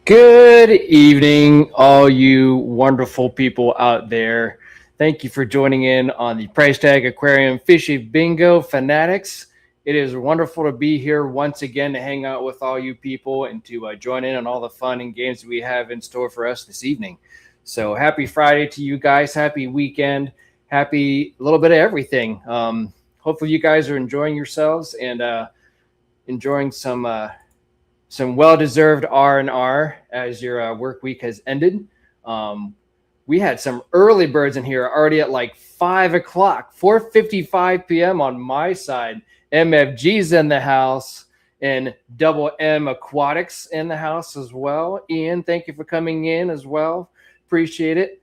Good evening, all you wonderful people out there. Thank you for joining in on the Price Tag Aquarium Fishy Bingo fanatics. It is wonderful to be here once again to hang out with all you people and to join in on all the fun and games we have in store for us this evening. So happy Friday to you guys. Happy weekend. Happy a little bit of everything. Hopefully you guys are enjoying yourselves and enjoying some well-deserved R&R as your work week has ended. We had some early birds in here already at like 5 o'clock, 4:55 p.m. on my side. MFG's in the house and Double M Aquatics in the house as well. Ian, thank you for coming in as well. Appreciate it.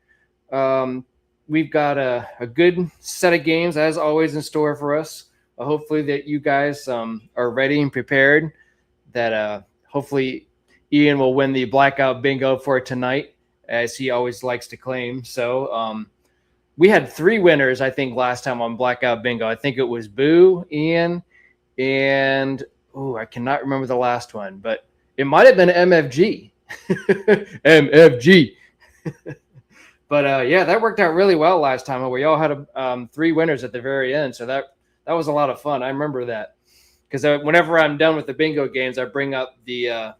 We've got a good set of games as always in store for us. Hopefully that you guys are ready and prepared. That hopefully Ian will win the blackout bingo for tonight, as he always likes to claim. So we had 3 winners, I think, last time on blackout bingo. I think it was Boo, Ian, and I cannot remember the last one, but it might have been MFG. MFG. But yeah, that worked out really well last time. We all had 3 winners at the very end, so that was a lot of fun. I remember that. Because whenever I'm done with the bingo games, I bring up the, I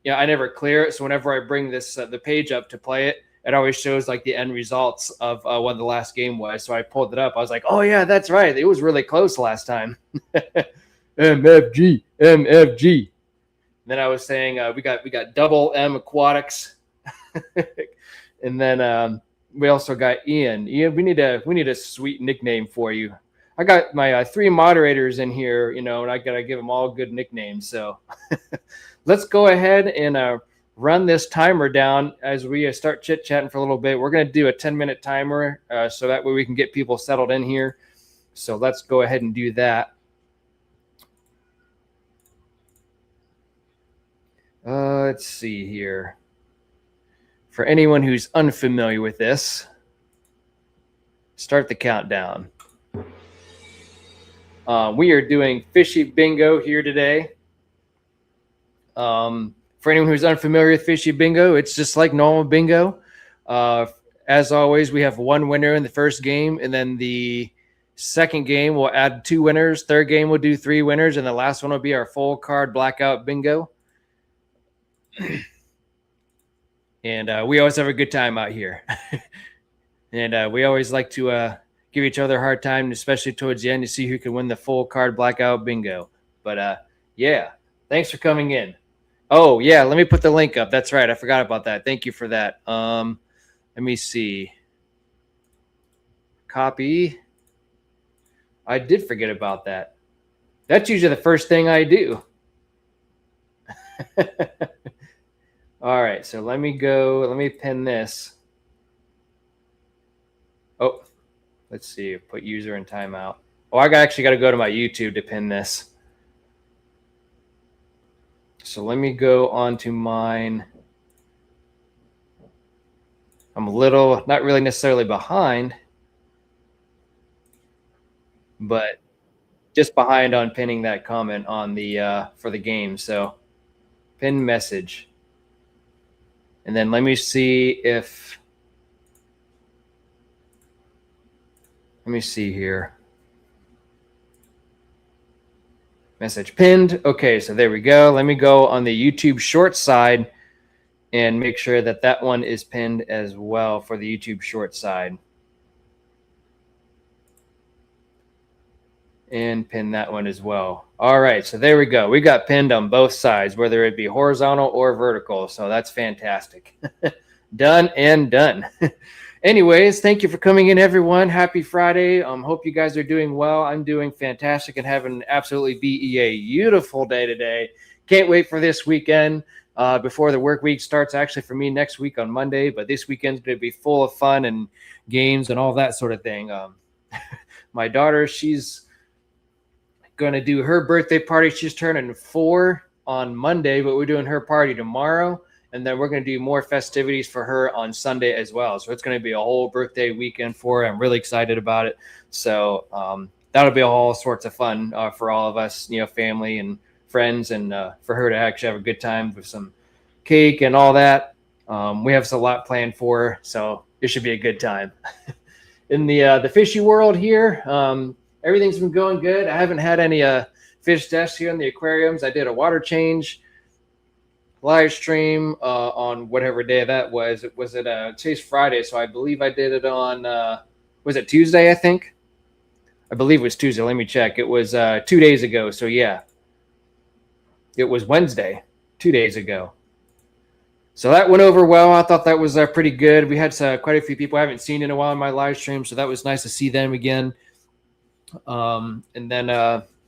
never clear it. So whenever I bring the page up to play it, it always shows like the end results of what the last game was. So I pulled it up. I was like, oh yeah, that's right. It was really close last time. MFG, MFG. And then I was saying we got Double M Aquatics, and then we also got Ian. Ian, we need a sweet nickname for you. I got my 3 moderators in here, and I got to give them all good nicknames. So let's go ahead and run this timer down as we start chit-chatting for a little bit. We're going to do a 10-minute timer so that way we can get people settled in here. So let's go ahead and do that. Let's see here. For anyone who's unfamiliar with this, start the countdown. We are doing Fishy Bingo here today. For anyone who's unfamiliar with Fishy Bingo, it's just like normal bingo. As always, we have 1 winner in the first game, and then the second game we'll add 2 winners. Third game we'll do 3 winners, and the last one will be our full card blackout bingo. And we always have a good time out here. And we always like to give each other a hard time, especially towards the end, to see who can win the full card blackout bingo. But yeah, thanks for coming in. Oh yeah, let me put the link up. That's right, I forgot about that. Thank you for that. Let me see. Copy. I did forget about that. That's usually the first thing I do. All right, so let me pin this. Oh, let's see, put user in timeout. Oh, I actually got to go to my YouTube to pin this. So let me go on to mine. I'm a little, not really necessarily behind, but just behind on pinning that comment on the for the game. So pin message. And then let me see if, let me see here. Message pinned. Okay, so there we go. Let me go on the YouTube short side and make sure that that one is pinned as well for the YouTube short side. And pin that one as well. All right, so there we go. We got pinned on both sides, whether it be horizontal or vertical. So that's fantastic. Done and done. Anyways, thank you for coming in, everyone. Happy Friday. Hope you guys are doing well. I'm doing fantastic and having an absolutely beautiful day today. Can't wait for this weekend before the work week starts, actually for me next week on Monday. But this weekend's going to be full of fun and games and all that sort of thing. My daughter, she's going to do her birthday party. She's turning 4 on Monday, but we're doing her party tomorrow. And then we're going to do more festivities for her on Sunday as well. So it's going to be a whole birthday weekend for her. I'm really excited about it. So that'll be all sorts of fun for all of us, family and friends, and for her to actually have a good time with some cake and all that. We have a lot planned for, so it should be a good time. In the fishy world here, everything's been going good. I haven't had any fish deaths here in the aquariums. I did a water change live stream on whatever day that was. It was today's Friday, so I believe I did it on was it Tuesday? I believe it was Tuesday. Let me check. It was 2 days ago. So yeah, it was Wednesday, 2 days ago. So that went over well. I thought that was pretty good. We had quite a few people I haven't seen in a while in my live stream, so that was nice to see them again. And then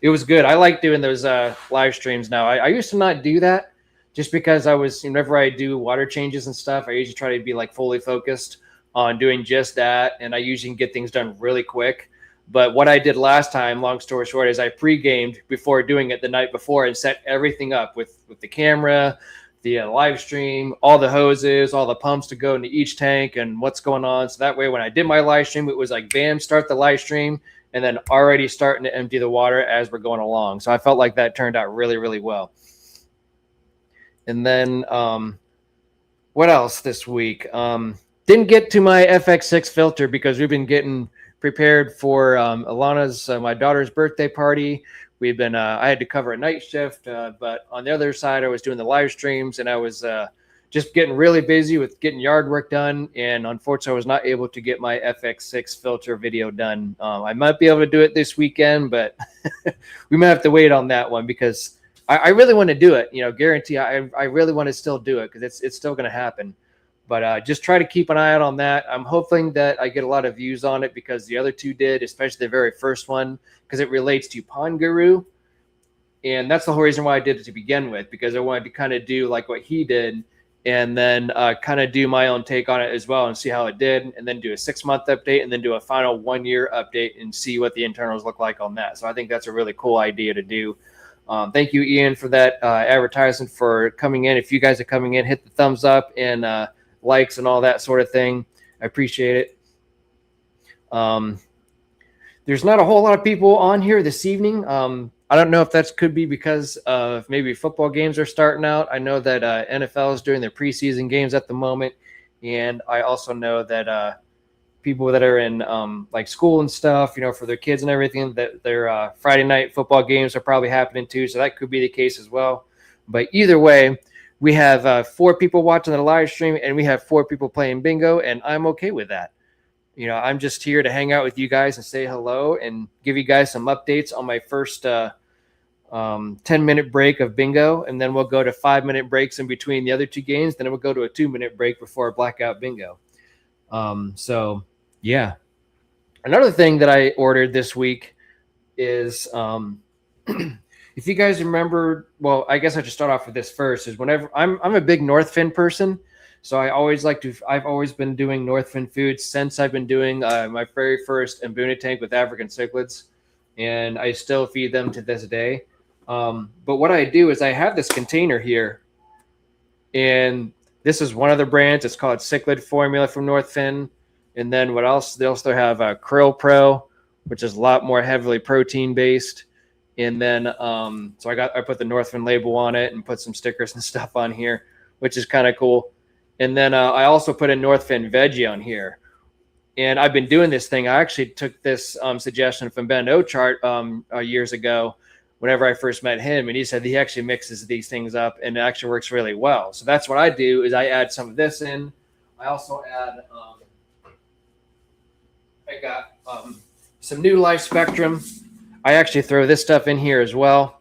it was good. I like doing those live streams now. I used to not do that just because whenever I do water changes and stuff, I usually try to be like fully focused on doing just that, and I usually get things done really quick. But what I did last time, long story short, is I pre-gamed before doing it the night before and set everything up with the camera, the live stream, all the hoses, all the pumps to go into each tank and what's going on. So that way, when I did my live stream, it was like, bam, start the live stream, and then already starting to empty the water as we're going along. So I felt like that turned out really, really well. And then what else this week? Didn't get to my FX6 filter because we've been getting prepared for Alana's, my daughter's birthday party. We've been, I had to cover a night shift, but on the other side, I was doing the live streams, and I was just getting really busy with getting yard work done. And unfortunately, I was not able to get my FX6 filter video done. I might be able to do it this weekend, but we might have to wait on that one because I really want to do it. Guarantee I really want to still do it because it's still going to happen. But just try to keep an eye out on that. I'm hoping that I get a lot of views on it because the other two did, especially the very first one, because it relates to Pond Guru. And that's the whole reason why I did it to begin with, because I wanted to kind of do like what he did and then kind of do my own take on it as well and see how it did, and then do a 6-month update and then do a final 1-year update and see what the internals look like on that. So I think that's a really cool idea to do. Thank you, Ian, for that advertisement for coming in. If you guys are coming in, hit the thumbs up and likes and all that sort of thing. I appreciate it. There's not a whole lot of people on here this evening. I don't know if that could be because of maybe football games are starting out. I know that NFL is doing their preseason games at the moment. And I also know that people that are in like school and stuff, for their kids and everything, that their Friday night football games are probably happening too. So that could be the case as well. But either way, we have 4 people watching the live stream and we have 4 people playing bingo, and I'm okay with that. I'm just here to hang out with you guys and say hello and give you guys some updates on my first 10-minute break of bingo, and then we'll go to 5-minute breaks in between the other 2 games. Then we'll go to a 2-minute break before blackout bingo. So yeah. Another thing that I ordered this week is if you guys remember, well, I guess I should start off with this first, is whenever I'm a big North Fin person. So I've always been doing North Fin foods since I've been doing my very first Mbuna tank with African cichlids, and I still feed them to this day. But what I do is I have this container here, and this is one of the brands. It's called Cichlid Formula from North Fin. And then what else? They also have Krill Pro, which is a lot more heavily protein based. And then so I put the North Fin label on it and put some stickers and stuff on here, which is kind of cool. And then I also put a North Fin veggie on here. And I've been doing this thing. I actually took this suggestion from Ben Ochart years ago whenever I first met him. And he said he actually mixes these things up and it actually works really well. So that's what I do, is I add some of this in. I also add, I got some New Life Spectrum. I actually throw this stuff in here as well.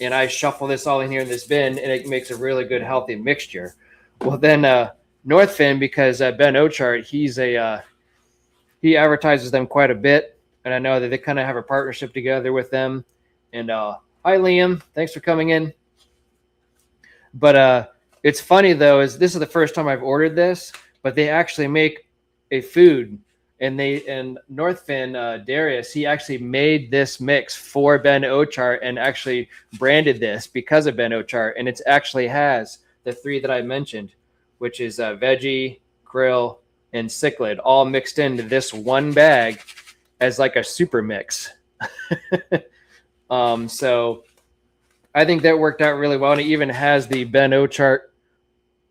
And I shuffle this all in here in this bin, and it makes a really good, healthy mixture. Well, then North Fin, because Ben Ochart, he advertises them quite a bit, and I know that they kind of have a partnership together with them. And hi, Liam, thanks for coming in. But it's funny though, is this is the first time I've ordered this, but they actually make a food, and North Fin, Darius, he actually made this mix for Ben Ochart and actually branded this because of Ben Ochart, and it actually has the 3 that I mentioned, which is veggie, krill, and cichlid, all mixed into this one bag as like a super mix. So I think that worked out really well. And it even has the Ben Ochart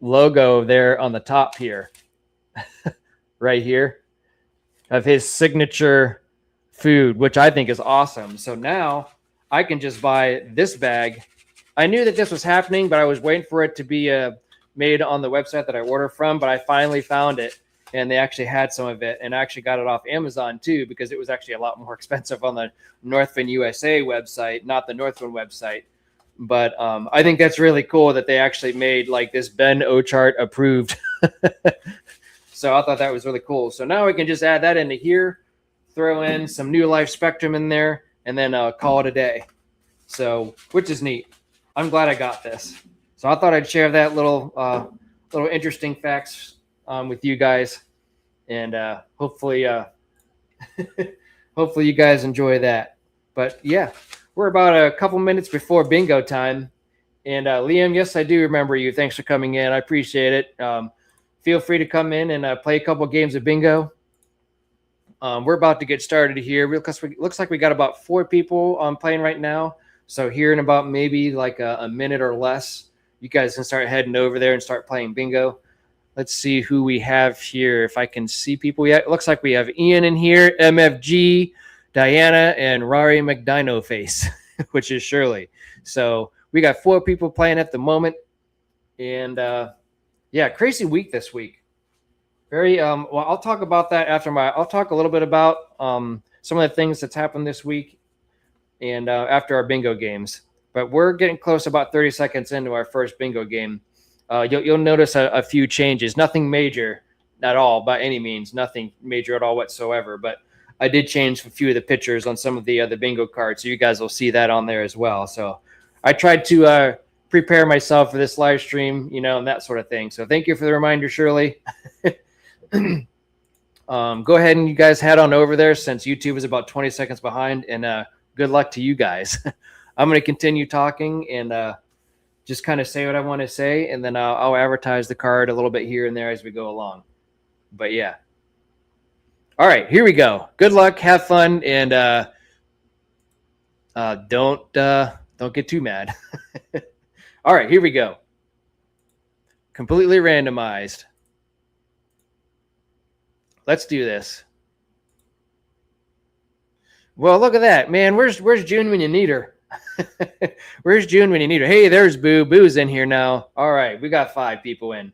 logo there on the top here, right here, of his signature food, which I think is awesome. So now I can just buy this bag. I knew that this was happening, but I was waiting for it to be made on the website that I ordered from, but I finally found it, and they actually had some of it, and I actually got it off Amazon too, because it was actually a lot more expensive on the Northwind USA website, not the Northwind website. But I think that's really cool that they actually made like this Ben Ochart approved. So I thought that was really cool. So now we can just add that into here, throw in some New Life Spectrum in there, and then call it a day. So, which is neat. I'm glad I got this. So I thought I'd share that little interesting facts with you guys, and hopefully hopefully you guys enjoy that. But yeah, we're about a couple minutes before bingo time. And Liam, yes, I do remember you. Thanks for coming in. I appreciate it. Feel free to come in and play a couple games of bingo. We're about to get started here. Looks like we got about 4 people playing right now. So here in about maybe like a minute or less, you guys can start heading over there and start playing bingo. Let's see who we have here. If I can see people yet. It looks like we have Ian in here, MFG, Diana, and Rari McDino Face, which is Shirley. So we got 4 people playing at the moment. And yeah, crazy week this week. Very well, I'll talk about that after I'll talk a little bit about some of the things that's happened this week and after our bingo games. But we're getting close, about 30 seconds into our first bingo game. You'll notice a few changes. Nothing major at all by any means. Nothing major at all whatsoever. But I did change a few of the pictures on some of the bingo cards, so you guys will see that on there as well. So I tried to prepare myself for this live stream, and that sort of thing. So thank you for the reminder, Shirley. Go ahead and you guys head on over there, since YouTube is about 20 seconds behind, and good luck to you guys. I'm going to continue talking and just kind of say what I want to say, and then I'll advertise the card a little bit here and there as we go along. But yeah. All right, here we go. Good luck, have fun, and don't get too mad. All right, here we go. Completely randomized. Let's do this. Well, look at that, man. Where's June when you need her? Where's June when you need her? Hey, there's Boo. Boo's in here now. All right, we got 5 people in.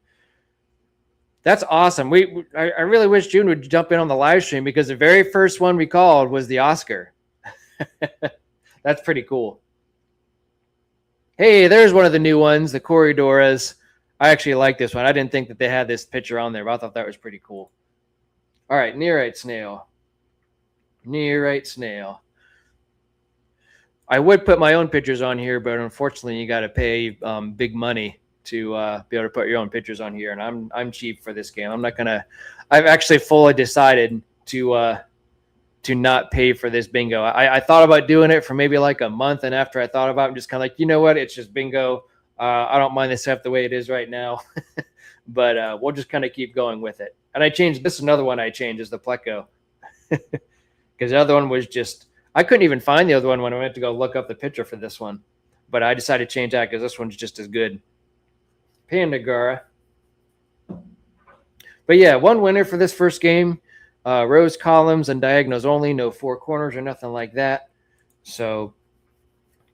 That's awesome. I really wish June would jump in on the live stream, because the very first one we called was the Oscar. That's pretty cool. Hey, there's one of the new ones, the Corridoras. I actually like this one. I didn't think that they had this picture on there, but I thought that was pretty cool. All right, Nearite Snail. Nearite Snail. I would put my own pictures on here, but unfortunately you got to pay big money to be able to put your own pictures on here, and I'm cheap for this game. I'm not gonna. I've actually fully decided to not pay for this bingo. I thought about doing it for maybe like a month, and after I thought about it, I'm just kind of like, you know what? It's just bingo. I don't mind this stuff the way it is right now, but we'll just kind of keep going with it. And I changed this. Another one I changed is the Pleco, because the other one was just. I couldn't even find the other one when I went to go look up the picture for this one. But I decided to change that because this one's just as good. Pandagara. But yeah, one winner for this first game. Rows, columns, and diagonals only. No 4 corners or nothing like that. So,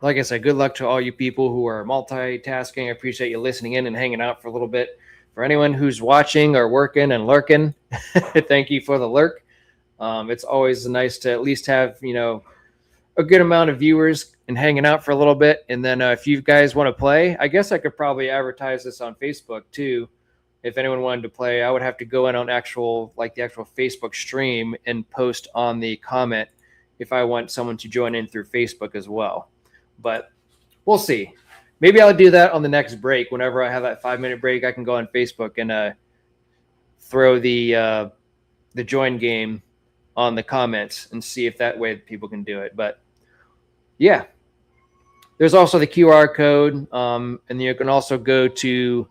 like I said, good luck to all you people who are multitasking. I appreciate you listening in and hanging out for a little bit. For anyone who's watching or working and lurking, thank you for the lurk. It's always nice to at least have, a good amount of viewers and hanging out for a little bit. And then if you guys want to play, I guess I could probably advertise this on Facebook too. If anyone wanted to play, I would have to go in on the actual Facebook stream and post on the comment if I want someone to join in through Facebook as well. But we'll see. Maybe I'll do that on the next break. Whenever I have that 5-minute break, I can go on Facebook and throw the join game on the comments and see if that way people can do it. But yeah, there's also the QR code, and you can also go to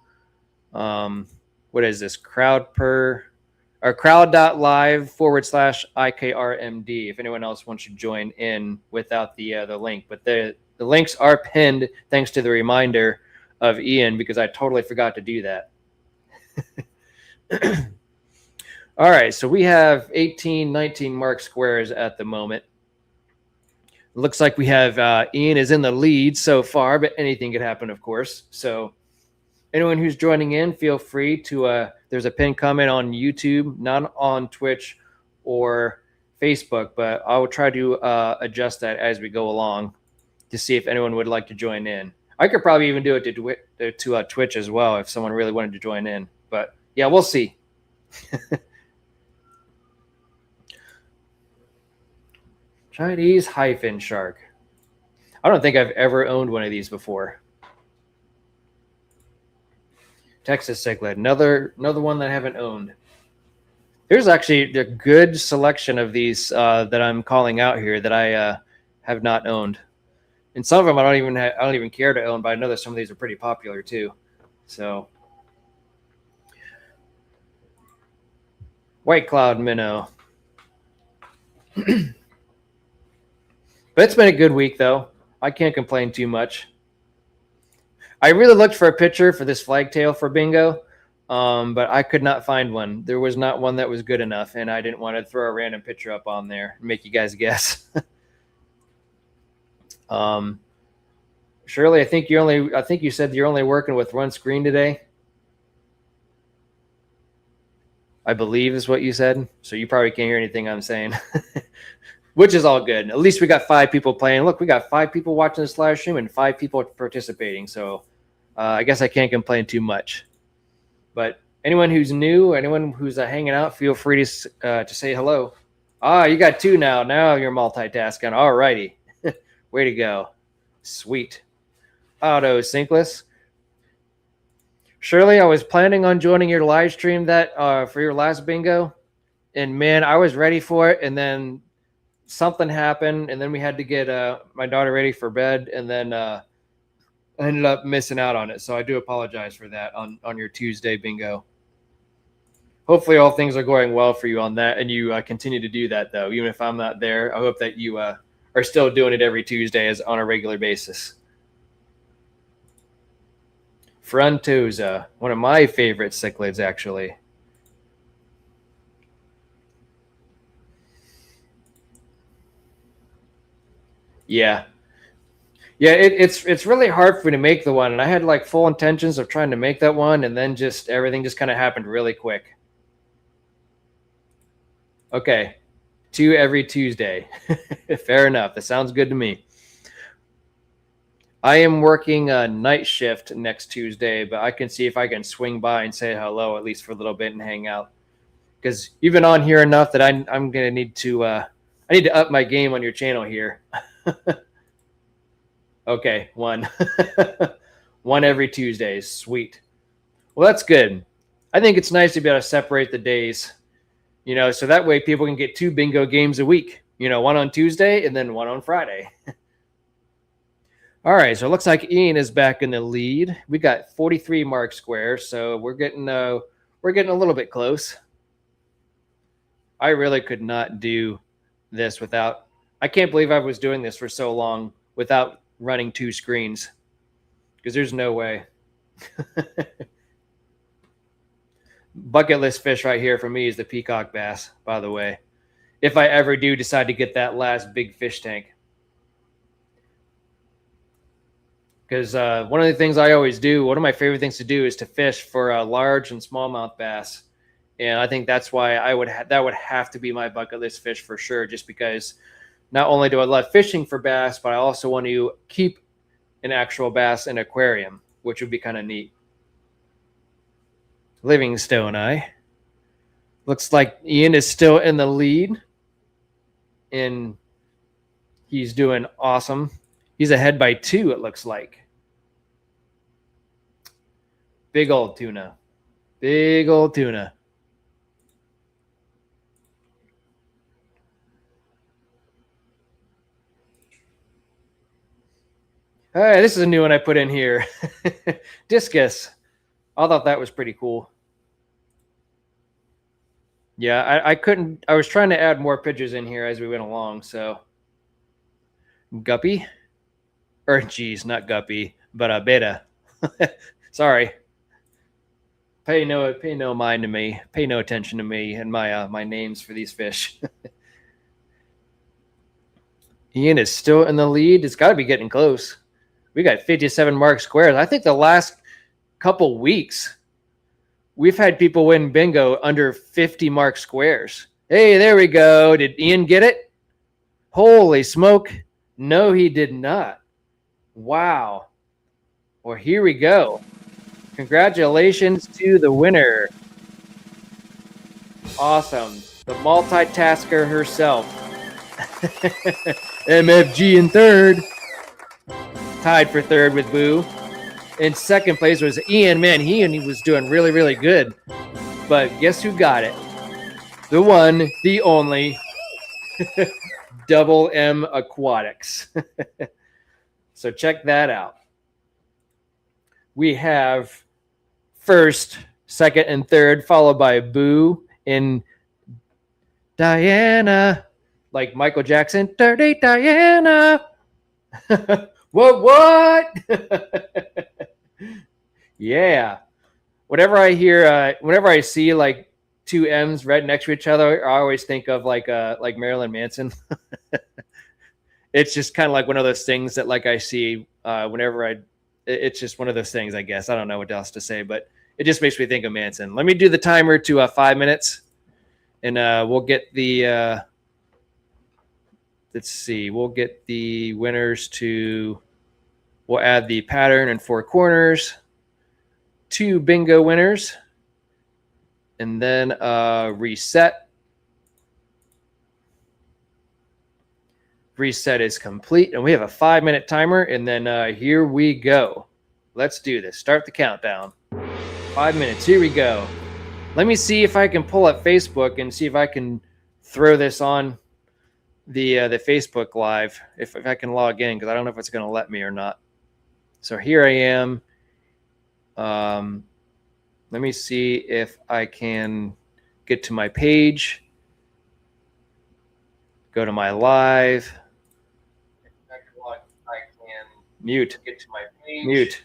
what is this, crowd.live/IKRMD if anyone else wants to join in without the link. But the links are pinned thanks to the reminder of Ian, because I totally forgot to do that. All right, so we have 18, 19 mark squares at the moment. Looks like we have Ian is in the lead so far, but anything could happen, of course. So anyone who's joining in, feel free to, there's a pinned comment on YouTube, not on Twitch or Facebook, but I will try to adjust that as we go along to see if anyone would like to join in. I could probably even do it to Twitch as well if someone really wanted to join in. But yeah, we'll see. Chinese hyphen shark. I don't think I've ever owned one of these before. Texas cichlid, another one that I haven't owned. There's actually a good selection of these that I'm calling out here that I have not owned, and some of them I don't even care to own. But I know that some of these are pretty popular too. So, white cloud minnow. But it's been a good week though. I can't complain too much. I really looked for a picture for this flagtail for bingo, but I could not find one. There was not one that was good enough, and I didn't want to throw a random picture up on there and make you guys guess. Shirley, I think you said you're only working with one screen today. I believe is what you said. So you probably can't hear anything I'm saying, which is all good. At least we got 5 people playing. Look, we got 5 people watching this live stream and 5 people participating. So I guess I can't complain too much. But anyone who's new, anyone who's hanging out, feel free to say hello. Ah, you got 2 now. Now you're multitasking. All righty. Way to go. Sweet. Auto synkless. Shirley, I was planning on joining your live stream that for your last bingo, and man, I was ready for it, and then something happened, and then we had to get my daughter ready for bed, and then I ended up missing out on it. So I do apologize for that on your Tuesday bingo. Hopefully all things are going well for you on that, and you continue to do that though, even if I'm not there. I hope that you are still doing it every Tuesday as on a regular basis. Frontosa, one of my favorite cichlids, actually. Yeah. Yeah, it's really hard for me to make the one, and I had like full intentions of trying to make that one, and then just everything just kind of happened really quick. Okay, 2 every Tuesday. Fair enough. That sounds good to me. I am working a night shift next Tuesday, but I can see if I can swing by and say hello at least for a little bit and hang out. Because you've been on here enough that I'm gonna need to I need to up my game on your channel here. Okay, 1. 1 every Tuesday. Sweet. Well, that's good. I think it's nice to be able to separate the days, so that way people can get 2 bingo games a week. 1 on Tuesday and then 1 on Friday. All right, so it looks like Ian is back in the lead. We got 43 mark squares, so we're getting a little bit close. I really could not do this without. I can't believe I was doing this for so long without running 2 screens, because there's no way. Bucket list fish right here for me is the peacock bass, by the way, if I ever do decide to get that last big fish tank. Because one of the things I always do, one of my favorite things to do is to fish for a large and smallmouth bass. And I think that's why that would have to be my bucket list fish for sure, just because not only do I love fishing for bass, but I also want to keep an actual bass in an aquarium, which would be kind of neat. Livingstone eye. Looks like Ian is still in the lead, and he's doing awesome. He's ahead by 2, it looks like. Big old tuna. Big old tuna. All right, this is a new one I put in here. Discus. I thought that was pretty cool. Yeah, I couldn't. I was trying to add more pictures in here as we went along. So, guppy, or geez, not guppy, but beta. Sorry. pay no mind to me. Pay no attention to me and my names for these fish. Ian is still in the lead. It's got to be getting close. We got 57 mark squares. I think the last couple weeks we've had people win bingo under 50 mark squares. Hey, there we go. Did Ian get it? Holy smoke. No, he did not. Wow. Well, here we go. Congratulations to the winner. Awesome. The multitasker herself. MFG in third. Tied for third with Boo. In second place was Ian. Man, he was doing really, really good. But guess who got it? The one, the only, Double M Aquatics. So check that out. We have first, second, and third, followed by Boo and Diana, like Michael Jackson. Dirty Diana. What? Yeah. Whenever I see like two M's right next to each other, I always think of like Marilyn Manson. It's just kind of like one of those things that like I see whenever it's just one of those things, I guess. I don't know what else to say, but it just makes me think of Manson. Let me do the timer to 5 minutes, and we'll get the let's see, we'll get the winners to. We'll add the pattern and four corners, 2 bingo winners, and then reset. Reset is complete, and we have a 5-minute timer, and then here we go. Let's do this. Start the countdown. 5 minutes. Here we go. Let me see if I can pull up Facebook and see if I can throw this on the Facebook Live, if I can log in, because I don't know if it's going to let me or not. So here I am. Let me see if I can get to my page. Go to my live. I can mute. Get to my page. Mute.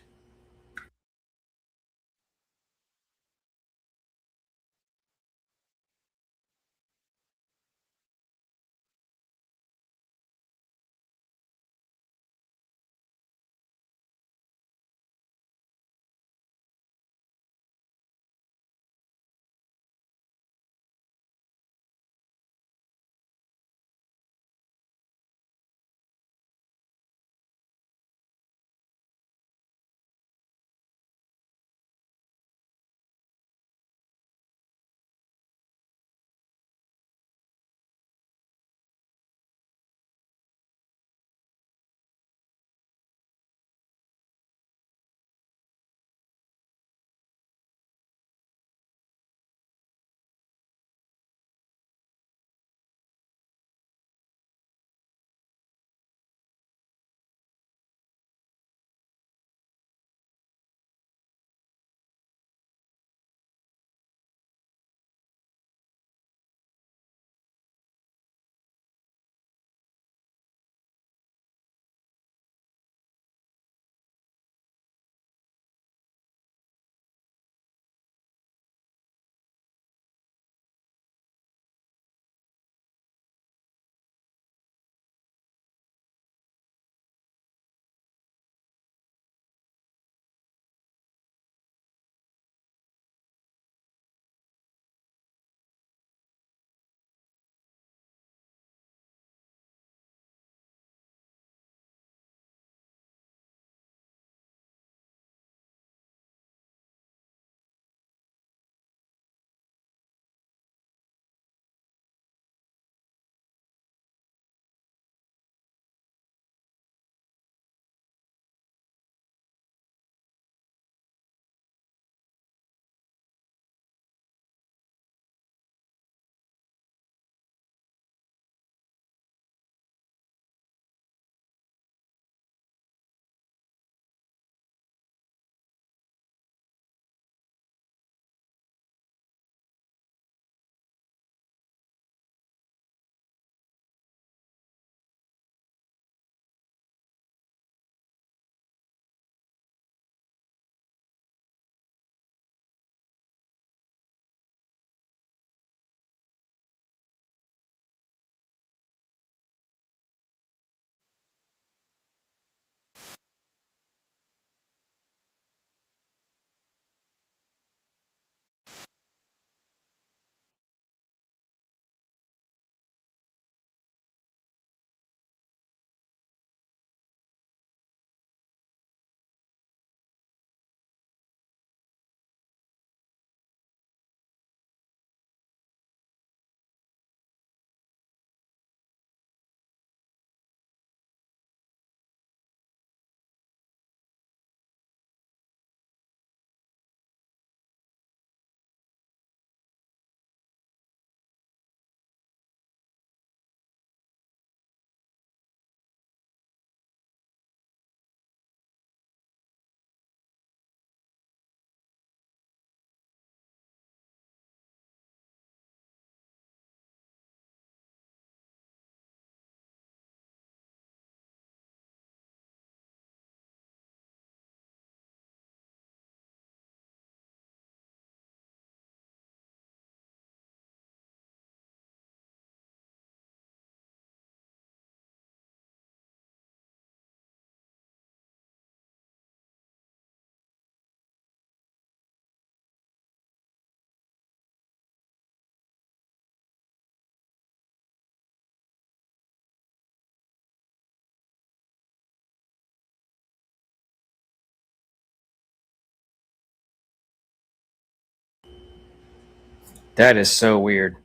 That is so weird.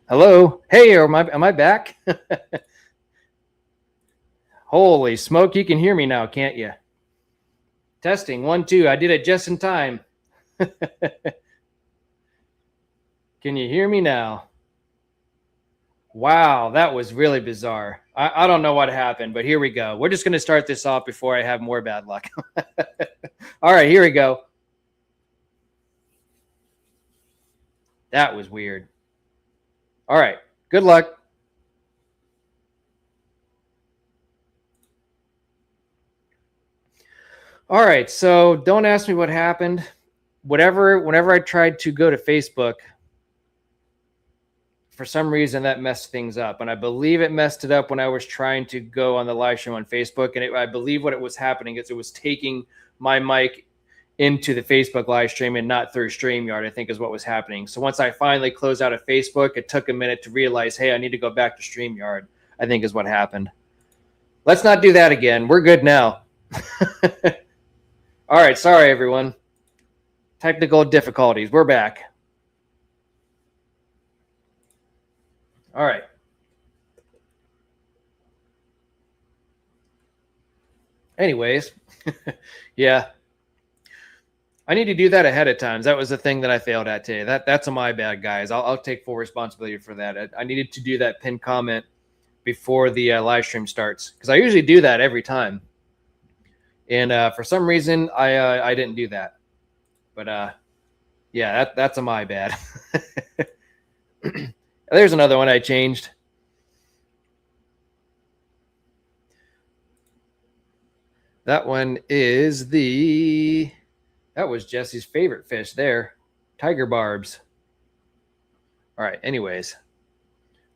Hello? Hey, am I back? Holy smoke, you can hear me now, can't you? Testing, 1, 2. I did it just in time. Can you hear me now? Wow, that was really bizarre. I don't know what happened, but here we go. We're just going to start this off before I have more bad luck. All right, here we go. That was weird. All right, good luck. All right, so don't ask me what happened. Whenever I tried to go to Facebook, for some reason that messed things up, and I believe it messed it up when I was trying to go on the live stream on Facebook. And I believe what it was happening is it was taking my mic into the Facebook live stream and not through StreamYard, I think is what was happening. So once I finally closed out of Facebook, it took a minute to realize, hey, I need to go back to StreamYard, I think is what happened. Let's not do that again. We're good now. All right, sorry everyone. Technical difficulties. We're back. All right. Anyways, yeah. I need to do that ahead of time. That was the thing that I failed at today. That's my bad, guys. I'll take full responsibility for that. I needed to do that pinned comment before the live stream starts, because I usually do that every time. And for some reason, I didn't do that. But yeah, that's my bad. There's another one I changed. That one is that was Jesse's favorite fish there, tiger barbs. All right, anyways,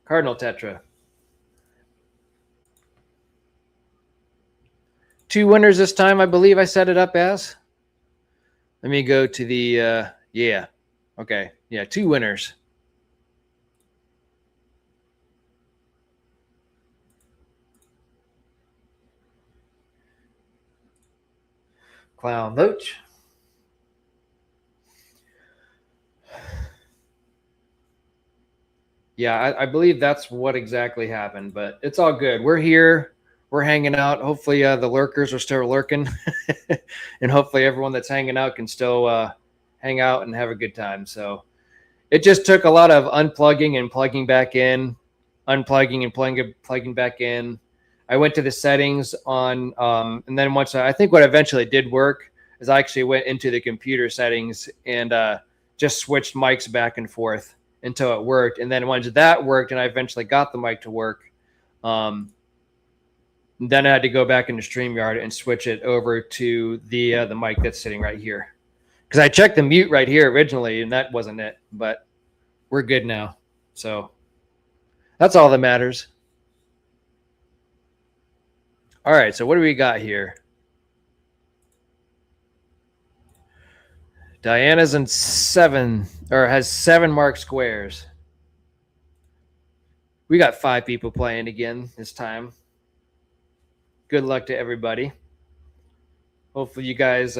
cardinal tetra. 2 winners this time, I believe I set it up as. Let me go to the, yeah, okay, yeah, 2 winners. Clown Loach. Yeah, I believe that's what exactly happened, but it's all good. We're here. We're hanging out. Hopefully the lurkers are still lurking. And hopefully everyone that's hanging out can still hang out and have a good time. So it just took a lot of unplugging and plugging back in, unplugging and plugging back in. I went to the settings on, and then once I think what eventually did work is I actually went into the computer settings and just switched mics back and forth until it worked. And then once that worked and I eventually got the mic to work, then I had to go back into StreamYard and switch it over to the mic that's sitting right here. Because I checked the mute right here originally, and that wasn't it. But we're good now. So that's all that matters. All right, so what do we got here? Diana's in 7, or has 7 marked squares. We got 5 people playing again this time. Good luck to everybody. Hopefully you guys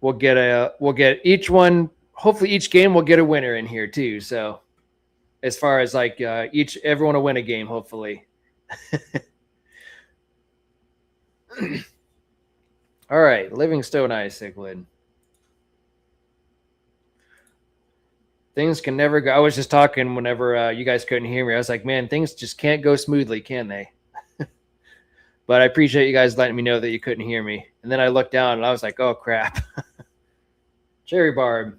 will get each one. Hopefully each game will get a winner in here too. So as far as like everyone will win a game, hopefully. All right, Livingstone Ice Cichlid. Things can never go. I was just talking whenever you guys couldn't hear me. I was like, man, things just can't go smoothly, can they? But I appreciate you guys letting me know that you couldn't hear me. And then I looked down and I was like, oh, crap. Cherry Barb.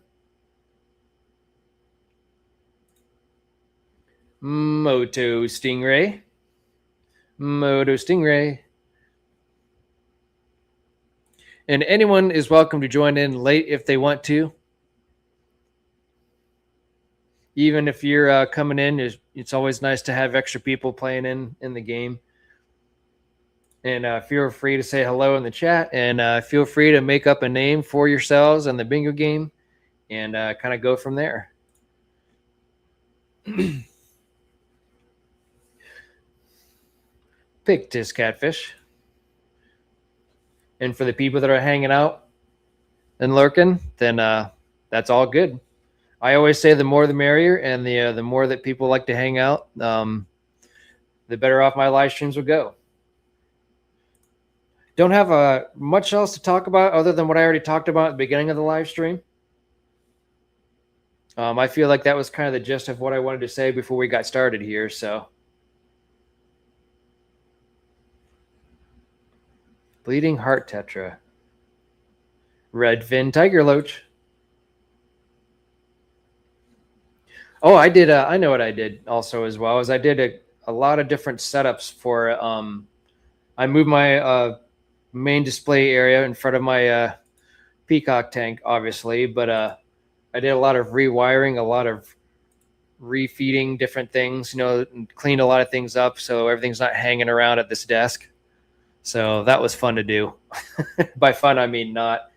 Moto Stingray. Moto Stingray. And anyone is welcome to join in late if they want to. Even if you're coming in, it's always nice to have extra people playing in the game. And feel free to say hello in the chat, and feel free to make up a name for yourselves in the bingo game, and kind of go from there. Pictus Catfish. And for the people that are hanging out and lurking, then that's all good. I always say the more the merrier, and the more that people like to hang out, the better off my live streams will go. Don't have much else to talk about other than what I already talked about at the beginning of the live stream. I feel like that was kind of the gist of what I wanted to say before we got started here. So, Bleeding Heart Tetra, Redfin Tiger Loach. Oh, I did. I know what I did also as well. Is I did a lot of different setups for. I moved my main display area in front of my peacock tank, obviously, but I did a lot of rewiring, a lot of refeeding different things, and cleaned a lot of things up so everything's not hanging around at this desk. So that was fun to do. By fun, I mean not.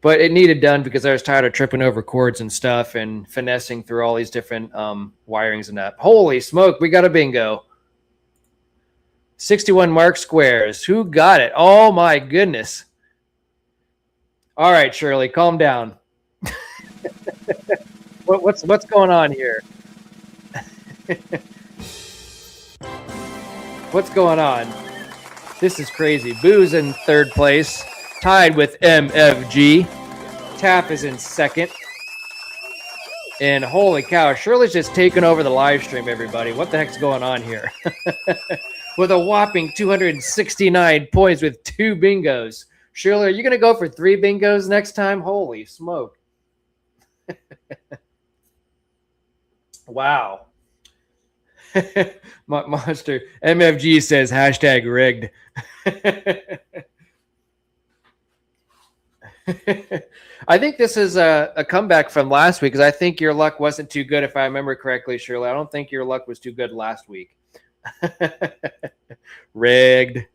But it needed done because I was tired of tripping over cords and stuff and finessing through all these different wirings and that. Holy smoke, we got a bingo. 61 mark squares. Who got it? Oh, my goodness. All right, Shirley, calm down. What's going on here? What's going on? This is crazy. Boo's in third place, tied with MFG. Tap is in second. And holy cow, Shirley's just taking over the live stream, everybody. What the heck's going on here? With a whopping 269 points with 2 bingos. Shirley, are you going to go for 3 bingos next time? Holy smoke. Wow. Monster MFG says hashtag rigged. I think this is a comeback from last week because I think your luck wasn't too good, if I remember correctly, Shirley. I don't think your luck was too good last week. Rigged.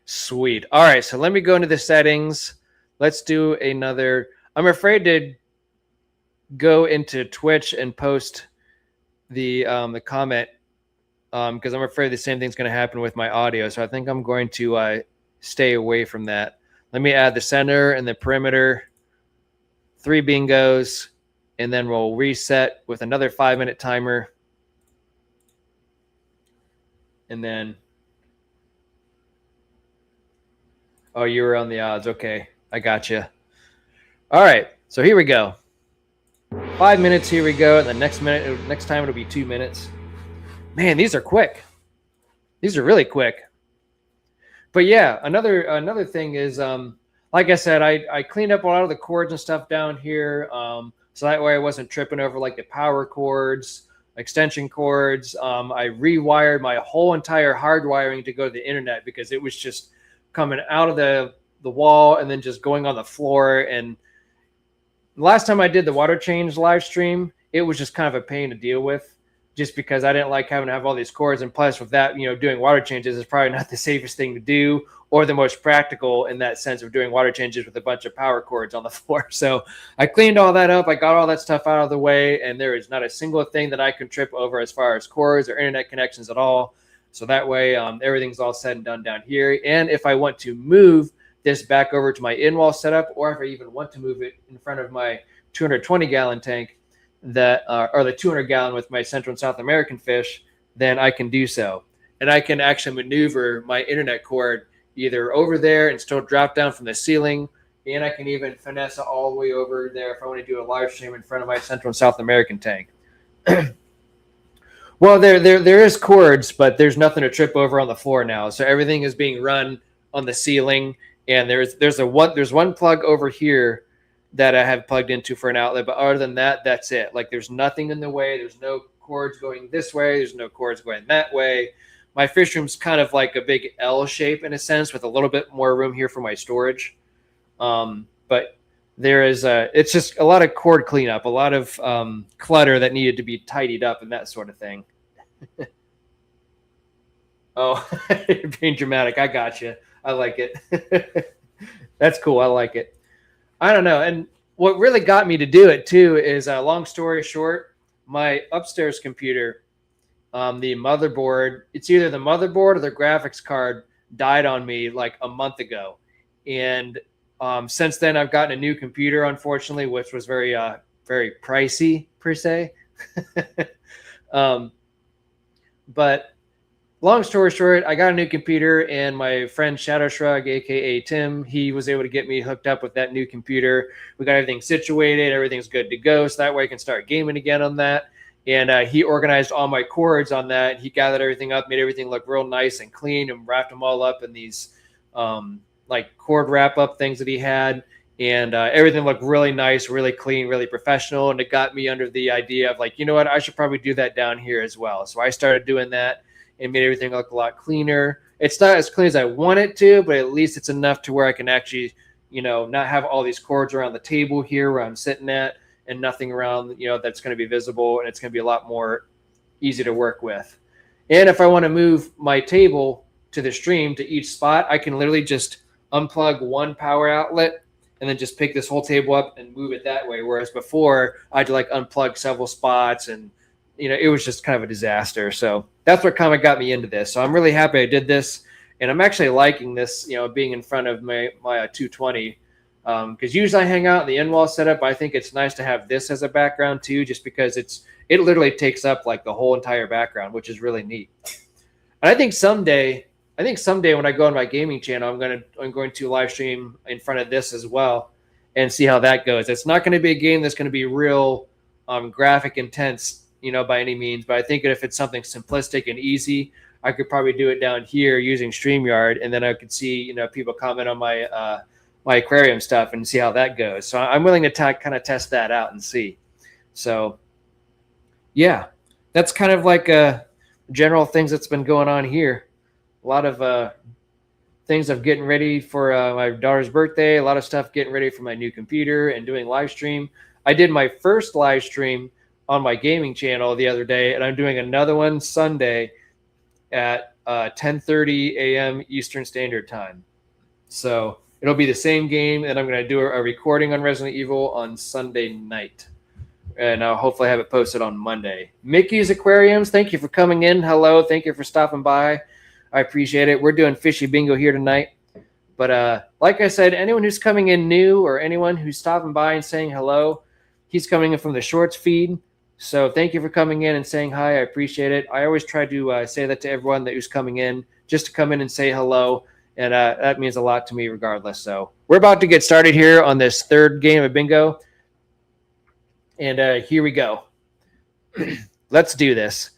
Sweet. All right, so let me go into the settings. Let's do another. I'm afraid to go into Twitch and post the comment because I'm afraid the same thing's going to happen with my audio. So I think I'm going to stay away from that. Let me add the center and the perimeter, 3 bingos, and then we'll reset with another 5-minute timer. And then, oh, you were on the odds. Okay, I got you. All right, so here we go. 5 minutes, here we go. And the next time it'll be 2 minutes. Man, these are quick. These are really quick. But yeah, another thing is, like I said, I cleaned up a lot of the cords and stuff down here, so that way I wasn't tripping over like the power cords, extension cords. I rewired my whole entire hard wiring to go to the internet because it was just coming out of the wall and then just going on the floor. And last time I did the water change live stream, it was just kind of a pain to deal with just because I didn't like having to have all these cords. And plus with that, doing water changes is probably not the safest thing to do or the most practical in that sense of doing water changes with a bunch of power cords on the floor. So I cleaned all that up. I got all that stuff out of the way, and there is not a single thing that I can trip over as far as cords or internet connections at all. So that way everything's all said and done down here. And if I want to move this back over to my in-wall setup, or if I even want to move it in front of my 220-gallon tank, or the 200-gallon with my Central and South American fish, then I can do so. And I can actually maneuver my internet cord either over there and still drop down from the ceiling, and I can even finesse it all the way over there if I want to do a live stream in front of my Central and South American tank. Well, there is cords, but there's nothing to trip over on the floor now. So everything is being run on the ceiling, and there's one plug over here that I have plugged into for an outlet, but other than that, that's it. Like there's nothing in the way. There's no cords going this way. There's no cords going that way. My fish room's kind of like a big L shape in a sense with a little bit more room here for my storage. But there is it's just a lot of cord cleanup, a lot of clutter that needed to be tidied up and that sort of thing. Oh, you're being dramatic. I got you. I like it. That's cool. I like it. I don't know. And what really got me to do it too is, long story short, my upstairs computer the motherboard, it's either the motherboard or the graphics card died on me like a month ago. And since then, I've gotten a new computer, unfortunately, which was very pricey per se. But long story short, I got a new computer, and my friend Shadow Shrug, aka Tim, he was able to get me hooked up with that new computer. We got everything situated, everything's good to go, so that way I can start gaming again on that. And he organized all my cords on that. He gathered everything up, made everything look real nice and clean, and wrapped them all up in these like cord wrap up things that he had. And everything looked really nice, really clean, really professional. And it got me under the idea of like, you know what, I should probably do that down here as well. So I started doing that and made everything look a lot cleaner. It's not as clean as I want it to, but at least it's enough to where I can actually, not have all these cords around the table here where I'm sitting at, and nothing around, that's going to be visible, and it's going to be a lot more easy to work with. And if I want to move my table to the stream to each spot, I can literally just unplug one power outlet and then just pick this whole table up and move it that way. Whereas before I had to like unplug several spots, and it was just kind of a disaster. So that's what kind of got me into this. So I'm really happy I did this, and I'm actually liking this, being in front of my 220. Because usually I hang out in the in-wall setup. I think it's nice to have this as a background too, just because it literally takes up like the whole entire background, which is really neat. And I think someday when I go on my gaming channel, I'm going to live stream in front of this as well and see how that goes. It's not going to be a game that's going to be real graphic intense, by any means. But I think if it's something simplistic and easy, I could probably do it down here using StreamYard, and then I could see people comment on my my aquarium stuff and see how that goes. So I'm willing to kind of test that out and see. So yeah, that's kind of like general things that's been going on here. A lot of things of getting ready for my daughter's birthday, a lot of stuff getting ready for my new computer and doing live stream. I did my first live stream on my gaming channel the other day, and I'm doing another one Sunday at 10:30 a.m. Eastern Standard Time. So it'll be the same game, and I'm going to do a recording on Resident Evil on Sunday night. And I'll hopefully have it posted on Monday. Mickey's Aquariums, thank you for coming in. Hello, thank you for stopping by. I appreciate it. We're doing Fishy Bingo here tonight. But like I said, anyone who's coming in new or anyone who's stopping by and saying hello, he's coming in from the Shorts feed. So thank you for coming in and saying hi. I appreciate it. I always try to say that to everyone who's coming in, just to come in and say hello. And that means a lot to me regardless. So we're about to get started here on this third game of bingo. And here we go. Let's do this.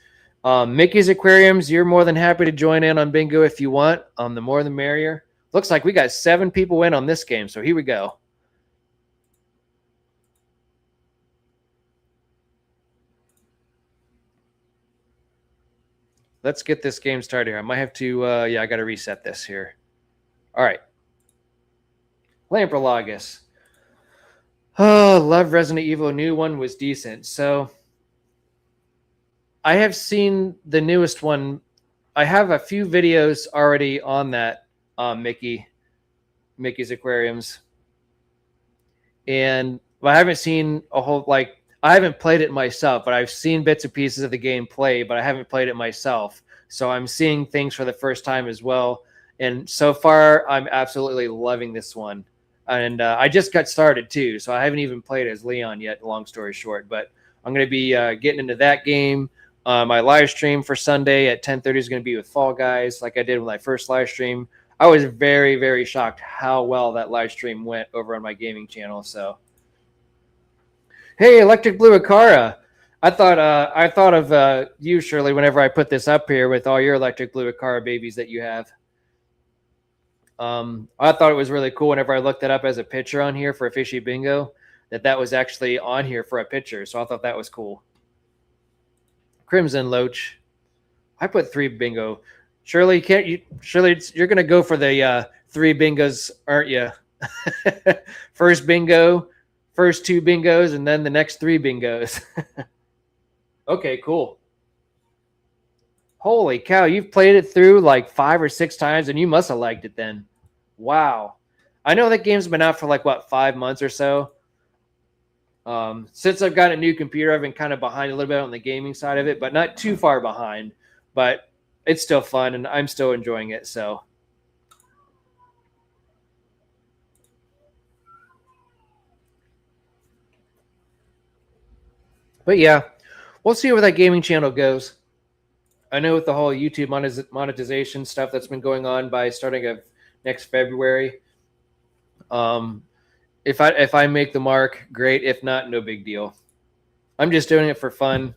Mickey's Aquariums, you're more than happy to join in on bingo if you want. The more the merrier. Looks like we got 7 people in on this game. So here we go. Let's get this game started here. I might have to, I got to reset this here. All right. Lamprologus. Oh, love Resident Evil. New one was decent. So I have seen the newest one. I have a few videos already on that Mickey's Aquariums. And I haven't seen a whole, I haven't played it myself, but I've seen bits and pieces of the game play, but I haven't played it myself. So I'm seeing things for the first time as well. And so far, I'm absolutely loving this one. And I just got started, too. So I haven't even played as Leon yet, long story short. But I'm going to be getting into that game. My live stream for Sunday at 10:30 is going to be with Fall Guys, like I did with my first live stream. I was very, very shocked how well that live stream went over on my gaming channel. So, hey, Electric Blue Akara. I thought of you, Shirley, whenever I put this up here with all your Electric Blue Akara babies that you have. I thought it was really cool whenever I looked it up as a picture on here for a Fishy Bingo, that was actually on here for a picture. So I thought that was cool. Crimson Loach. I put 3 bingo. Shirley, you're going to go for the 3 bingos, aren't you? First bingo, first 2 bingos, and then the next 3 bingos. Okay, cool. Holy cow, you've played it through like 5 or 6 times, and you must have liked it then. Wow. I know that game's been out for 5 months or so. Since I've got a new computer, I've been kind of behind a little bit on the gaming side of it, but not too far behind. But it's still fun, and I'm still enjoying it. So, but yeah, we'll see where that gaming channel goes. I know with the whole YouTube monetization stuff that's been going on by starting of next February. Um, if I make the mark, great. If not, no big deal. I'm just doing it for fun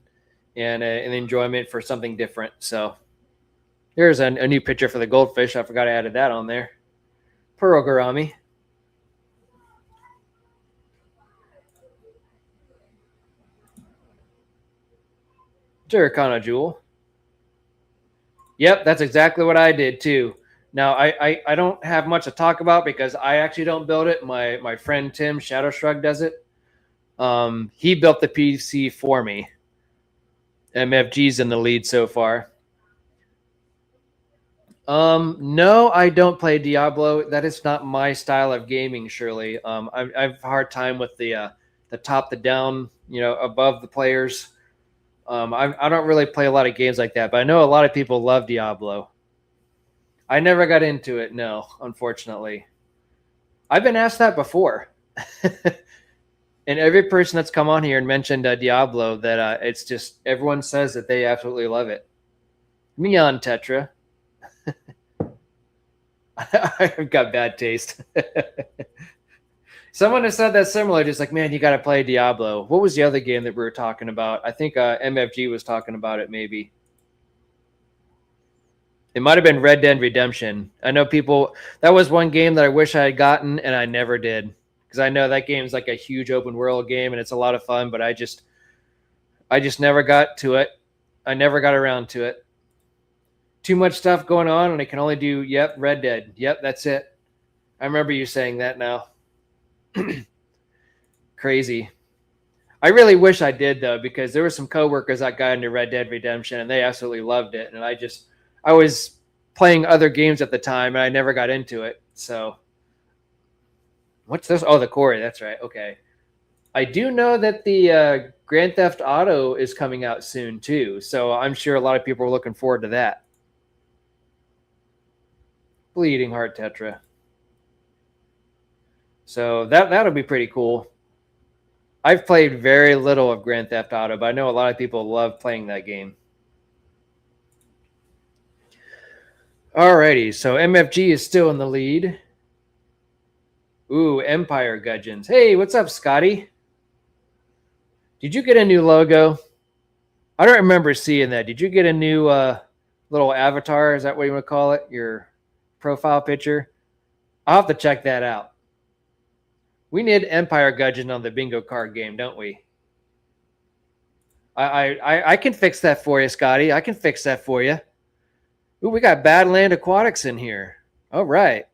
and an enjoyment for something different. So here's a new picture for the goldfish. I forgot I added that on there. Pearl Gourami. Duracana Jewel. Yep, that's exactly what I did too. Now I don't have much to talk about because I actually don't build it. My friend Tim Shadow Shrug does it. He built the PC for me. MFG's in the lead so far. No, I don't play Diablo. That is not my style of gaming. Surely, I have a hard time with the top, the down, above the players. I don't really play a lot of games like that, but I know a lot of people love Diablo. I never got into it. No, unfortunately. I've been asked that before. And every person that's come on here and mentioned Diablo, that it's just everyone says that they absolutely love it. Mion Tetra. I've got bad taste. Someone has said that similar, just like, man, you got to play Diablo. What was the other game that we were talking about? I think MFG was talking about it, maybe. It might have been Red Dead Redemption. I know people, that was one game that I wish I had gotten, and I never did. Because I know that game is like a huge open world game, and it's a lot of fun, but I just never got to it. I never got around to it. Too much stuff going on, and I can only do, yep, Red Dead. Yep, that's it. I remember you saying that now. Crazy. I really wish I did, though, because there were some coworkers that got into Red Dead Redemption, and they absolutely loved it. And I was playing other games at the time, and I never got into it. So, what's this? Oh, the Quarry. That's right. Okay. I do know that the Grand Theft Auto is coming out soon, too. So, I'm sure a lot of people are looking forward to that. Bleeding Heart Tetra. So, that'll be pretty cool. I've played very little of Grand Theft Auto, but I know a lot of people love playing that game. Alrighty, so MFG is still in the lead. Ooh, Empire Gudgeons. Hey, what's up, Scotty? Did you get a new logo? I don't remember seeing that. Did you get a new little avatar? Is that what you want to call it? Your profile picture? I'll have to check that out. We need Empire Gudgeon on the bingo card game, don't we? I can fix that for you, Scotty. I can fix that for you. Ooh, we got Badland Aquatics in here. All right.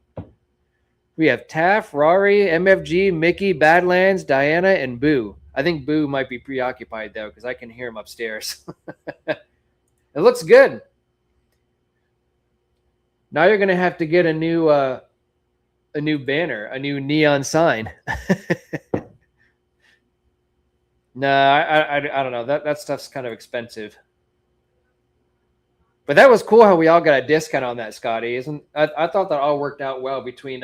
We have Taff, Rory, MFG, Mickey, Badlands, Diana, and Boo. I think Boo might be preoccupied, though, because I can hear him upstairs. It looks good. Now you're going to have to get a new banner, a new neon sign. No, I don't know. That stuff's kind of expensive. But that was cool how we all got a discount on that, Scotty. I thought that all worked out well between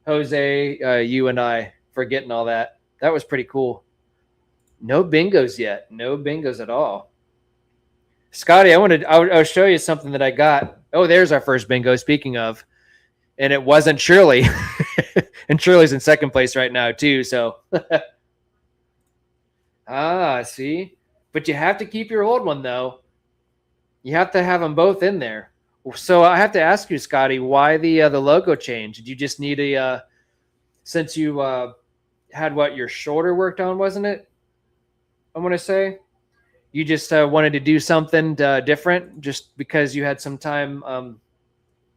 Jose, you, and I for getting all that. That was pretty cool. No bingos yet. No bingos at all. Scotty, I'll show you something that I got. Oh, there's our first bingo, speaking of. And it wasn't Shirley. And Shirley's in second place right now, too. So, see? But you have to keep your old one, though. You have to have them both in there. So I have to ask you, Scotty, why the logo change? Did you just need since you had your shoulder worked on, wasn't it? I want to say you just wanted to do something different, just because you had some time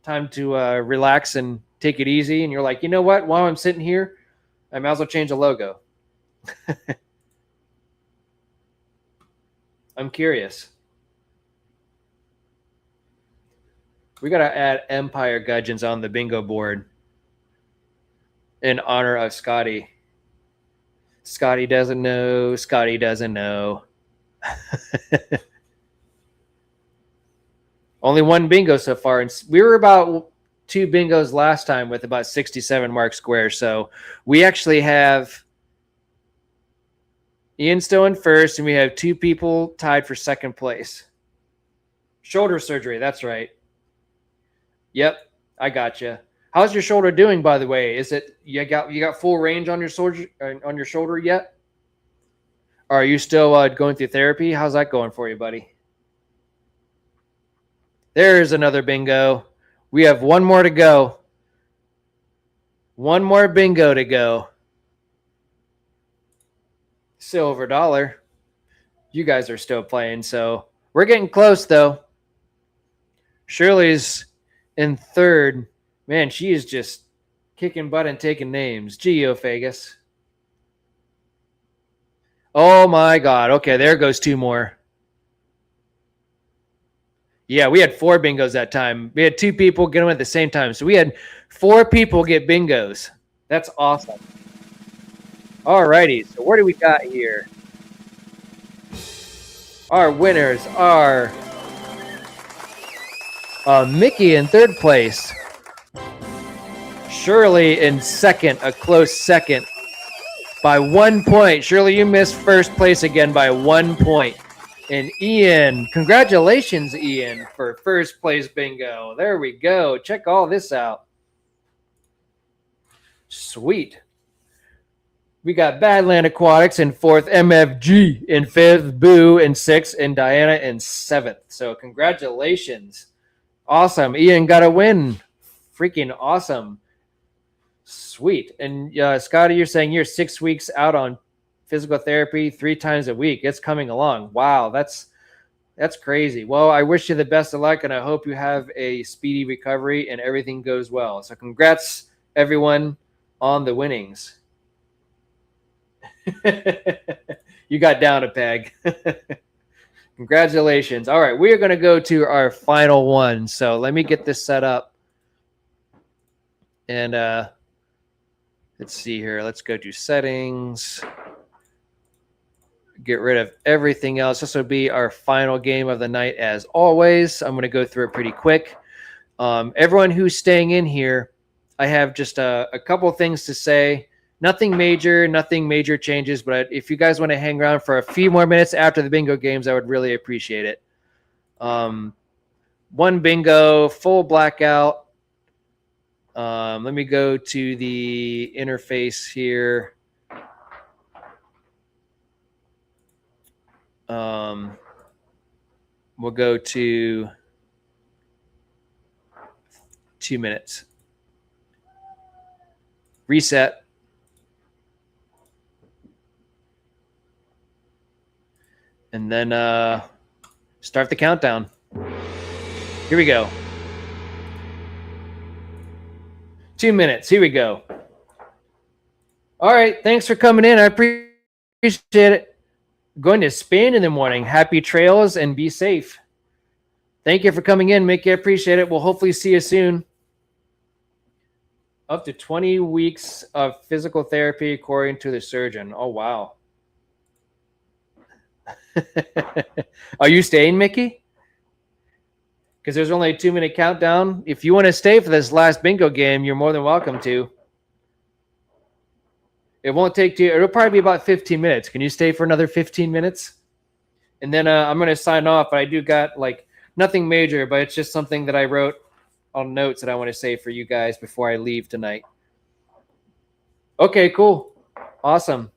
to relax and take it easy, and you're like, you know what? While I'm sitting here, I might as well change the logo. I'm curious. We got to add Empire Gudgeons on the bingo board in honor of Scotty. Scotty doesn't know. Scotty doesn't know. Only one bingo so far. And we were about 2 bingos last time with about 67 mark squares. So we actually have Ian still in first, and we have 2 people tied for second place. Shoulder surgery. That's right. Yep, I gotcha. How's your shoulder doing, by the way? Is it you got full range on your shoulder yet? Or are you still going through therapy? How's that going for you, buddy? There's another bingo. We have one more to go. One more bingo to go. Silver dollar. You guys are still playing, so we're getting close, though. Shirley's in third. Man, she is just kicking butt and taking names. Geophagus. Oh, my God. Okay, there goes 2 more. Yeah, we had 4 bingos that time. We had 2 people get them at the same time. So we had 4 people get bingos. That's awesome. All righty. So what do we got here? Our winners are Mickey in third place. Shirley in second, a close second by 1 point. Shirley, you missed first place again by 1 point. And Ian, congratulations, Ian, for first place bingo. There we go. Check all this out. Sweet. We got Badland Aquatics in fourth, MFG in fifth, Boo in sixth, and Diana in seventh. So congratulations. Awesome. Ian got a win. Freaking awesome. Sweet. And Scotty, you're saying you're 6 weeks out on physical therapy 3 times a week. It's coming along. Wow, that's crazy. Well, I wish you the best of luck, and I hope you have a speedy recovery and everything goes well. So congrats, everyone, on the winnings. You got down a peg. Congratulations. All right, we are going to go to our final one. So let me get this set up. And let's see here. Let's go to settings. Get rid of everything else. This will be our final game of the night as always. I'm going to go through it pretty quick. Everyone who's staying in here, I have just a couple things to say. Nothing major changes, but if you guys want to hang around for a few more minutes after the bingo games, I would really appreciate it. 1 bingo, full blackout. Let me go to the interface here. We'll go to 2 minutes. Reset. And then start the countdown. Here we go. 2 minutes. Here we go. All right. Thanks for coming in. I appreciate it. Going to Spain in the morning. Happy trails and be safe. Thank you for coming in, Mickey. I appreciate it. We'll hopefully see you soon. Up to 20 weeks of physical therapy, according to the surgeon. Oh, wow. Are you staying, Mickey? Because there's only a 2-minute countdown. If you want to stay for this last bingo game, you're more than welcome to. It won't take you. It'll probably be about 15 minutes. Can you stay for another 15 minutes? And then I'm going to sign off. But I do got like nothing major, but it's just something that I wrote on notes that I want to say for you guys before I leave tonight. Okay, cool. Awesome.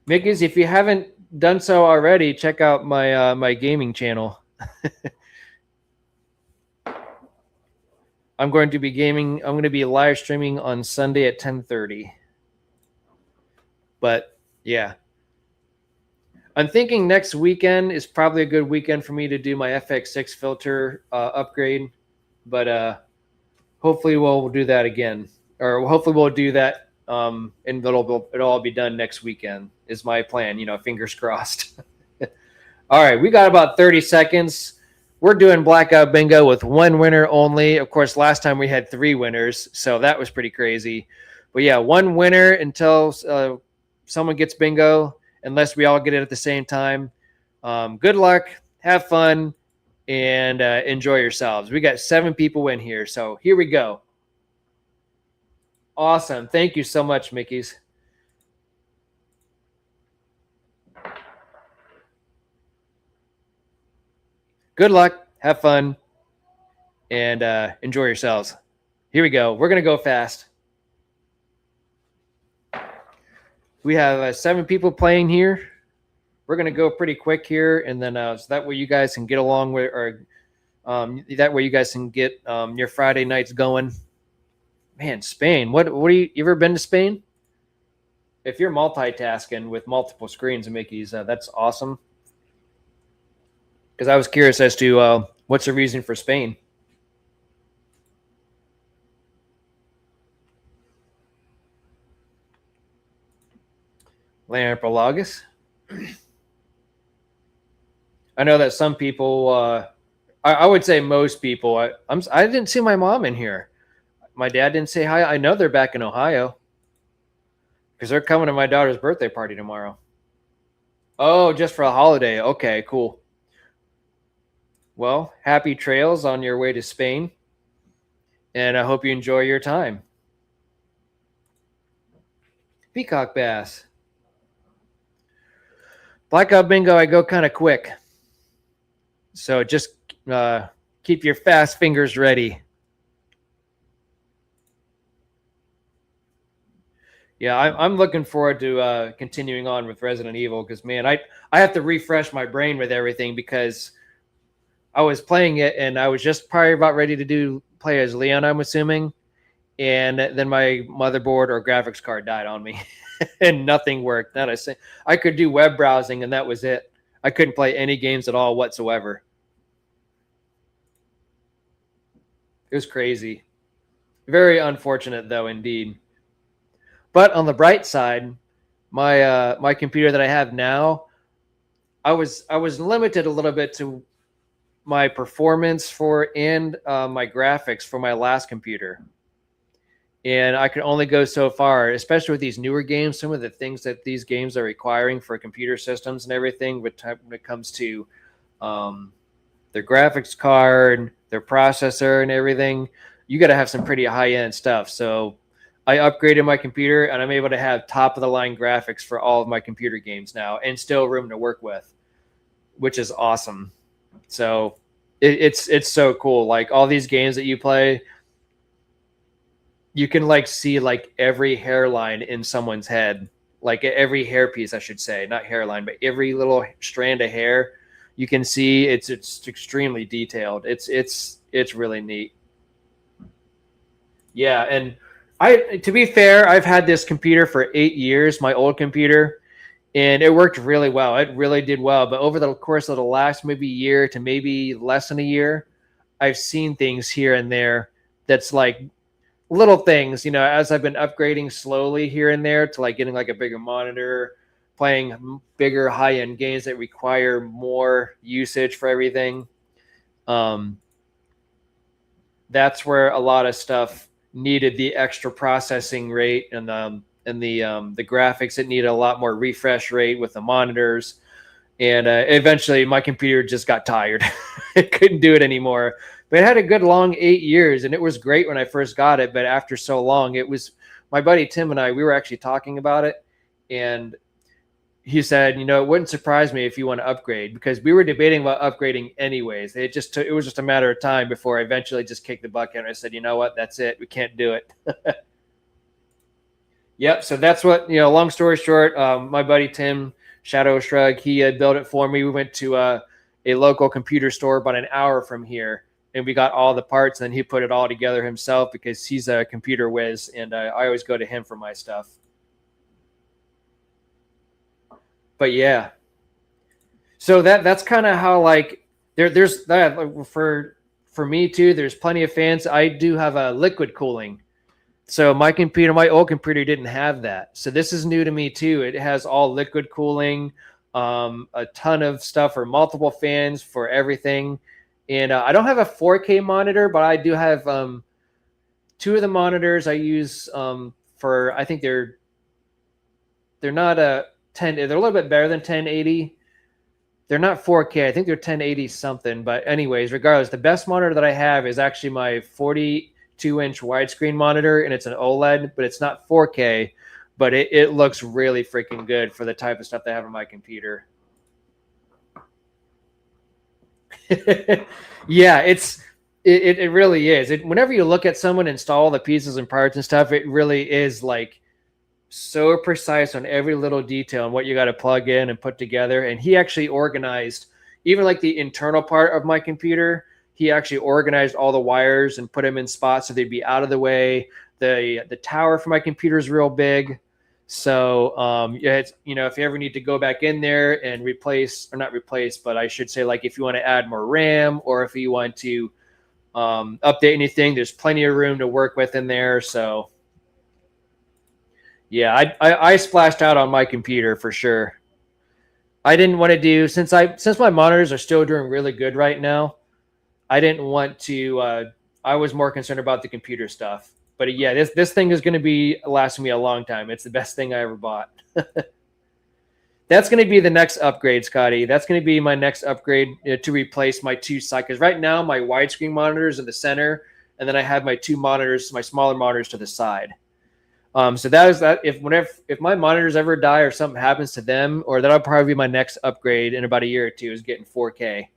Mickey's, if you haven't done so already, check out my my gaming channel. I'm going to be gaming. I'm going to be live streaming on Sunday at 10:30. But yeah, I'm thinking next weekend is probably a good weekend for me to do my FX6 filter upgrade. But hopefully we'll do that again, or hopefully we'll do that, and it'll all be done next weekend. Is my plan. You know, fingers crossed. All right, we got about 30 seconds. We're doing blackout bingo with 1 winner only. Of course, last time we had 3 winners, so that was pretty crazy. But yeah, 1 winner until someone gets bingo unless we all get it at the same time. Good luck, have fun, and enjoy yourselves. We got 7 people in here, so here we go. Awesome. Thank you so much, Mickey's. Good luck, have fun, and enjoy yourselves. Here we go. We're going to go fast. We have 7 people playing here. We're going to go pretty quick here, and then so that way you guys can get along with, or that way you guys can get your Friday nights going. Man, Spain. What do you ever been to Spain? If you're multitasking with multiple screens, Mickey's, that's awesome. Because I was curious as to what's the reason for Spain. Lampropelagus. I know that some people, I would say most people, I didn't see my mom in here. My dad didn't say hi. I know they're back in Ohio because they're coming to my daughter's birthday party tomorrow. Oh, just for a holiday. Okay, cool. Well, happy trails on your way to Spain, and I hope you enjoy your time. Peacock bass. Blackout bingo, I go kind of quick. So just keep your fast fingers ready. Yeah, I'm looking forward to continuing on with Resident Evil because, man, I have to refresh my brain with everything because I was playing it and I was just probably about ready to play as Leon, I'm assuming, and then my motherboard or graphics card died on me and nothing worked. Then I could do web browsing and that was it. I couldn't play any games at all whatsoever. It was crazy. Very unfortunate, though, indeed. But on the bright side, my computer that I have now, I was limited a little bit to my performance and my graphics for my last computer, and I could only go so far, especially with these newer games. Some of the things that these games are requiring for computer systems and everything, when it comes to their graphics card, their processor, and everything, you got to have some pretty high end stuff. So I upgraded my computer and I'm able to have top of the line graphics for all of my computer games now and still room to work with, which is awesome. So it's so cool. Like all these games that you play, you can like see like every hairline in someone's head, like every hairpiece, I should say, not hairline, but every little strand of hair you can see. It's extremely detailed. It's really neat. Yeah, and to be fair, I've had this computer for 8 years, my old computer, and it worked really well. It really did well. But over the course of the last maybe year to maybe less than a year, I've seen things here and there that's like little things, as I've been upgrading slowly here and there to like getting like a bigger monitor, playing bigger high-end games that require more usage for everything. That's where a lot of stuff needed the extra processing rate and the graphics. It needed a lot more refresh rate with the monitors, and eventually my computer just got tired. It couldn't do it anymore. But it had a good long 8 years, and it was great when I first got it. But after so long, it was my buddy Tim and I. We were actually talking about it, and he said, it wouldn't surprise me if you want to upgrade, because we were debating about upgrading anyways. It was just a matter of time before I eventually just kicked the bucket. And I said, you know what? That's it. We can't do it. Yep. So that's what, long story short, my buddy Tim, Shadow Shrug, he had built it for me. We went to a local computer store about an hour from here, and we got all the parts, and he put it all together himself because he's a computer whiz, and I always go to him for my stuff. But yeah, so that's kind of how like there's that for me too. There's plenty of fans. I do have a liquid cooling, so my old computer didn't have that. So this is new to me too. It has all liquid cooling, a ton of stuff for multiple fans for everything, and I don't have a 4K monitor, but I do have 2 of the monitors I use for, I think they're They're not a 10. They're a little bit better than 1080. They're not 4K. I think they're 1080 something. But anyways, regardless, the best monitor that I have is actually my 42-inch widescreen monitor, and it's an OLED, but it's not 4K. But it looks really freaking good for the type of stuff they have on my computer. Yeah, it really is. Whenever you look at someone install the pieces and parts and stuff, it really is like so precise on every little detail and what you got to plug in and put together. And he actually organized even like the internal part of my computer. He actually organized all the wires and put them in spots so they'd be out of the way. The tower for my computer is real big. So yeah, it's, if you ever need to go back in there and replace, or not replace, but I should say, like if you want to add more RAM, or if you want to update anything, there's plenty of room to work with in there. So yeah, I splashed out on my computer for sure. I didn't want to do, since my monitors are still doing really good right now, I didn't want to. I was more concerned about the computer stuff. But yeah, this thing is going to be lasting me a long time. It's the best thing I ever bought. That's going to be the next upgrade, Scotty. That's going to be my next upgrade to replace my two sides. Because right now my widescreen monitors in the center, and then I have my two monitors, my smaller monitors to the side. So that is that. If my monitors ever die or something happens to them, or that'll probably be my next upgrade in about a year or two, is getting 4K.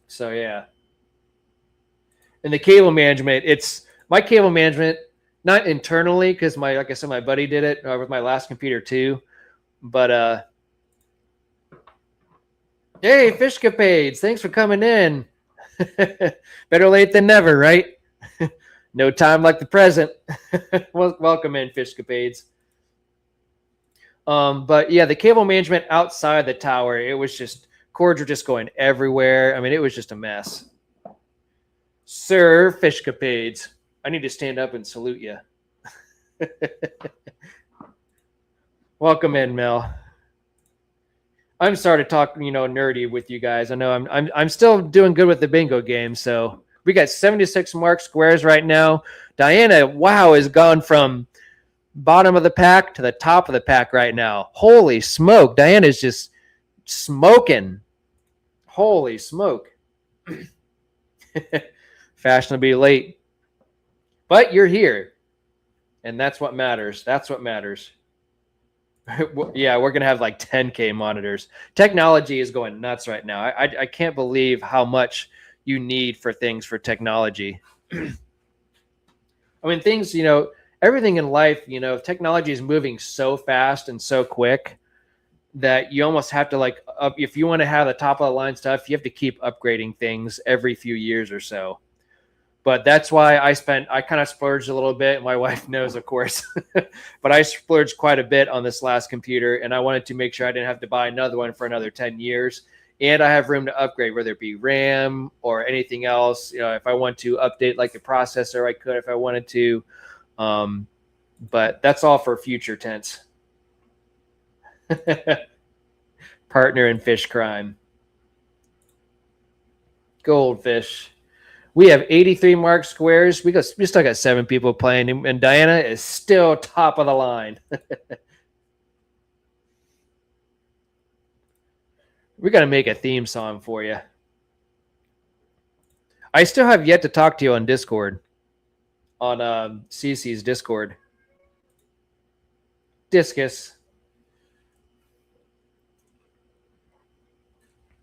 So yeah. And the cable management, it's my cable management, not internally, because like I said, my buddy did it with my last computer too. But hey, Fishcapades, thanks for coming in. Better late than never, right? No time like the present. Welcome in, Fishcapades. But yeah, the cable management outside the tower, it was just, cords were just going everywhere. I mean, it was just a mess. Sir Fishcapades, I need to stand up and salute you. Welcome in, Mel. I'm sorry to talk, nerdy with you guys. I know I'm still doing good with the bingo game. So we got 76 mark squares right now. Diana, wow, has gone from bottom of the pack to the top of the pack right now. Holy smoke. Diana's just smoking. Holy smoke. Fashionably late. But you're here. And that's what matters. That's what matters. Yeah, we're going to have like 10K monitors. Technology is going nuts right now. I can't believe how much you need for things for technology. I mean, things, everything in life, technology is moving so fast and so quick that you almost have to if you want to have the top of the line stuff, you have to keep upgrading things every few years or so. But that's why I kind of splurged a little bit. My wife knows, of course, but I splurged quite a bit on this last computer, and I wanted to make sure I didn't have to buy another one for another 10 years. And I have room to upgrade, whether it be RAM or anything else. If I want to update like the processor, I could if I wanted to. But that's all for future tense. Partner in fish crime. Goldfish. We have 83 mark squares. We still got 7 people playing, and Diana is still top of the line. We got to make a theme song for you. I still have yet to talk to you on Discord, on CC's Discord. Discus.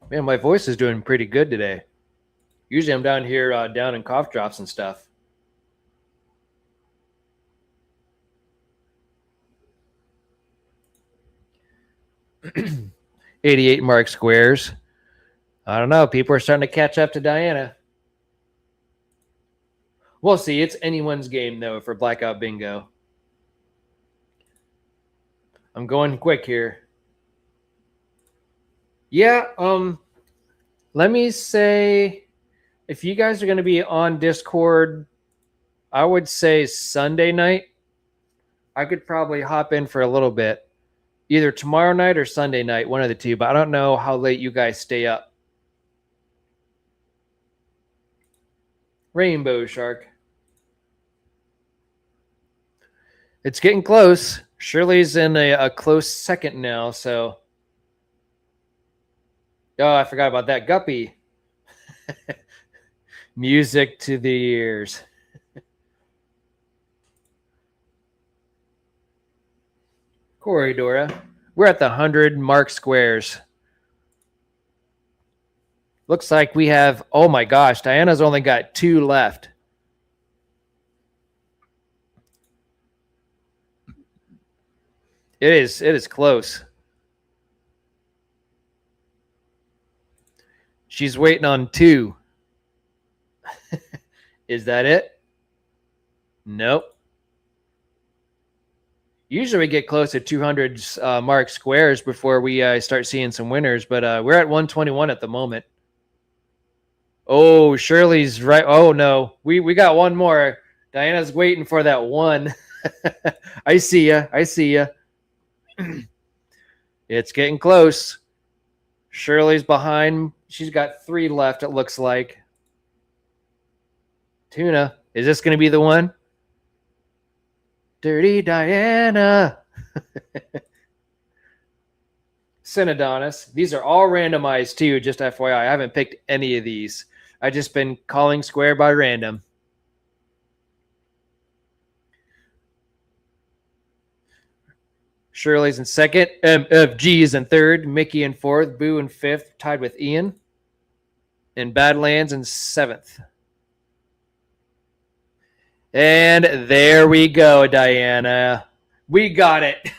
Man, my voice is doing pretty good today. Usually I'm down here down in cough drops and stuff. $88 mark squares. I don't know. People are starting to catch up to Diana. We'll see. It's anyone's game, though, for Blackout Bingo. I'm going quick here. Yeah, let me say, if you guys are going to be on Discord, I would say Sunday night. I could probably hop in for a little bit. Either tomorrow night or Sunday night, one of the two, but I don't know how late you guys stay up. Rainbow Shark. It's getting close. Shirley's in a close second now, so. Oh, I forgot about that. Guppy. Music to the ears. Corridora. We're at the 100 mark squares. Looks like we have, oh my gosh, Diana's only got 2 left. It is close. She's waiting on 2. Is that it? Nope. Usually we get close to 200 mark squares before we start seeing some winners, but we're at 121 at the moment. Oh, Shirley's right. Oh no, we got one more. Diana's waiting for that one. I see ya. I see ya. It's getting close. Shirley's behind. She's got 3 left, it looks like. Tuna. Is this going to be the one? Dirty Diana. Synodonis. These are all randomized too, just FYI. I haven't picked any of these. I've just been calling square by random. Shirley's in second. MFG is in third. Mickey in fourth. Boo in fifth, tied with Ian. And Badlands in seventh. And there we go, Diana. We got it.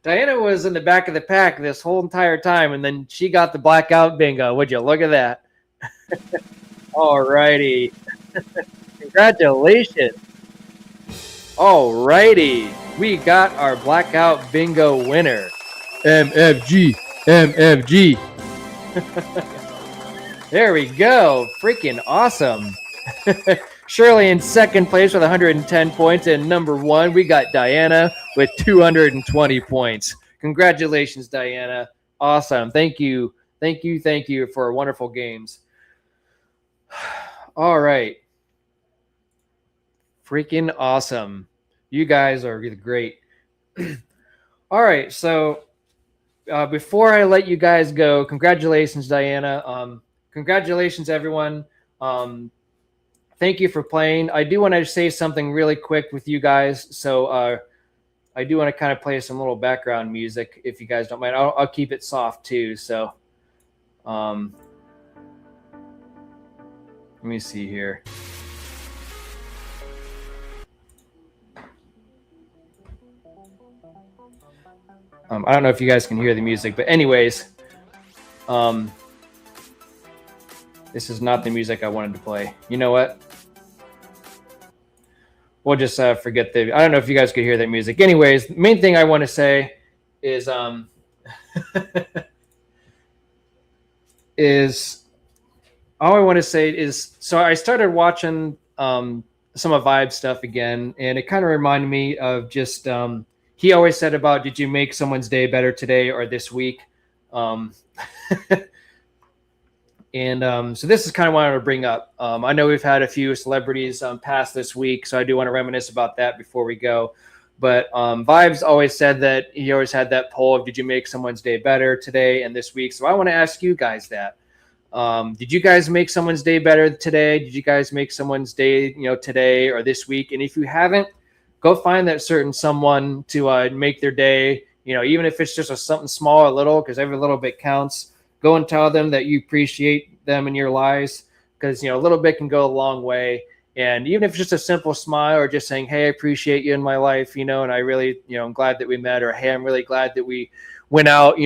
Diana was in the back of the pack this whole entire time, and then she got the blackout bingo. Would you look at that? All righty. Congratulations. All righty. We got our blackout bingo winner. MFG. MFG. There we go. Freaking awesome. Shirley in second place with 110 points, and number 1, we got Diana with 220 points. Congratulations, Diana. Awesome. Thank you. Thank you. Thank you for wonderful games. All right. Freaking awesome. You guys are really great. All right. So before I let you guys go, congratulations, Diana. Congratulations, everyone. Thank you for playing. I do want to say something really quick with you guys. So I do want to kind of play some little background music, if you guys don't mind. I'll keep it soft too. So let me see here. I don't know if you guys can hear the music, but anyways, this is not the music I wanted to play. You know what? We'll just forget the. I don't know if you guys could hear that music. Anyways, the main thing I want to say is is all I want to say is, so I started watching some of Vibe's stuff again, and it kind of reminded me of just he always said about, did you make someone's day better today or this week? And so this is kind of what I want to bring up. I know we've had a few celebrities pass this week, so I do want to reminisce about that before we go. But Vibes always said that he always had that poll of, did you make someone's day better today and this week? So I want to ask you guys that. Did you guys make someone's day better today? Did you guys make someone's day, today or this week? And if you haven't, go find that certain someone to make their day, even if it's just something small or little, because every little bit counts. Go and tell them that you appreciate them in your lives, because, a little bit can go a long way. And even if it's just a simple smile or just saying, hey, I appreciate you in my life, and I really, I'm glad that we met, or, hey, I'm really glad that we went out,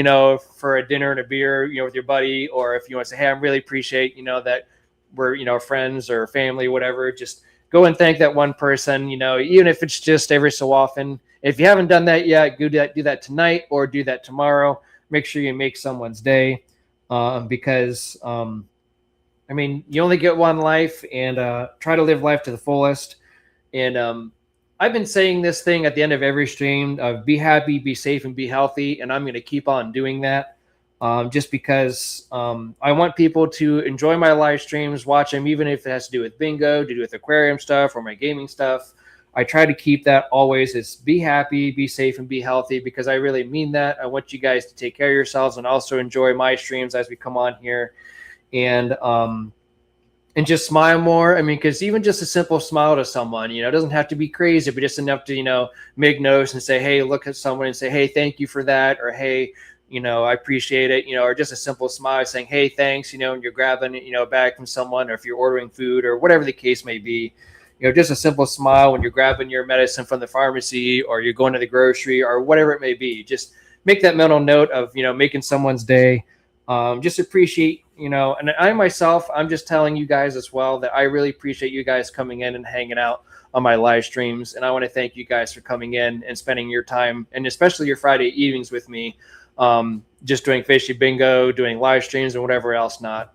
for a dinner and a beer, with your buddy. Or if you want to say, hey, I really appreciate, that we're, friends or family, whatever, just go and thank that one person, even if it's just every so often. If you haven't done that yet, do that tonight or do that tomorrow. Make sure you make someone's day. Because you only get one life, and try to live life to the fullest. And I've been saying this thing at the end of every stream of be happy, be safe, and be healthy. And I'm going to keep on doing that just because I want people to enjoy my live streams, watch them, even if it has to do with bingo, to do with aquarium stuff or my gaming stuff. I try to keep that always is be happy, be safe, and be healthy, because I really mean that. I want you guys to take care of yourselves and also enjoy my streams as we come on here. And just smile more. I mean, because even just a simple smile to someone, it doesn't have to be crazy, but just enough to, make notice and say, hey, look at someone and say, hey, thank you for that. Or, hey, I appreciate it, or just a simple smile saying, hey, thanks, and you're grabbing, a bag from someone, or if you're ordering food or whatever the case may be, just a simple smile when you're grabbing your medicine from the pharmacy or you're going to the grocery or whatever it may be. Just make that mental note of, making someone's day. Just appreciate, and I myself, I'm just telling you guys as well that I really appreciate you guys coming in and hanging out on my live streams. And I want to thank you guys for coming in and spending your time, and especially your Friday evenings with me, just doing Fishy Bingo, doing live streams and whatever else not.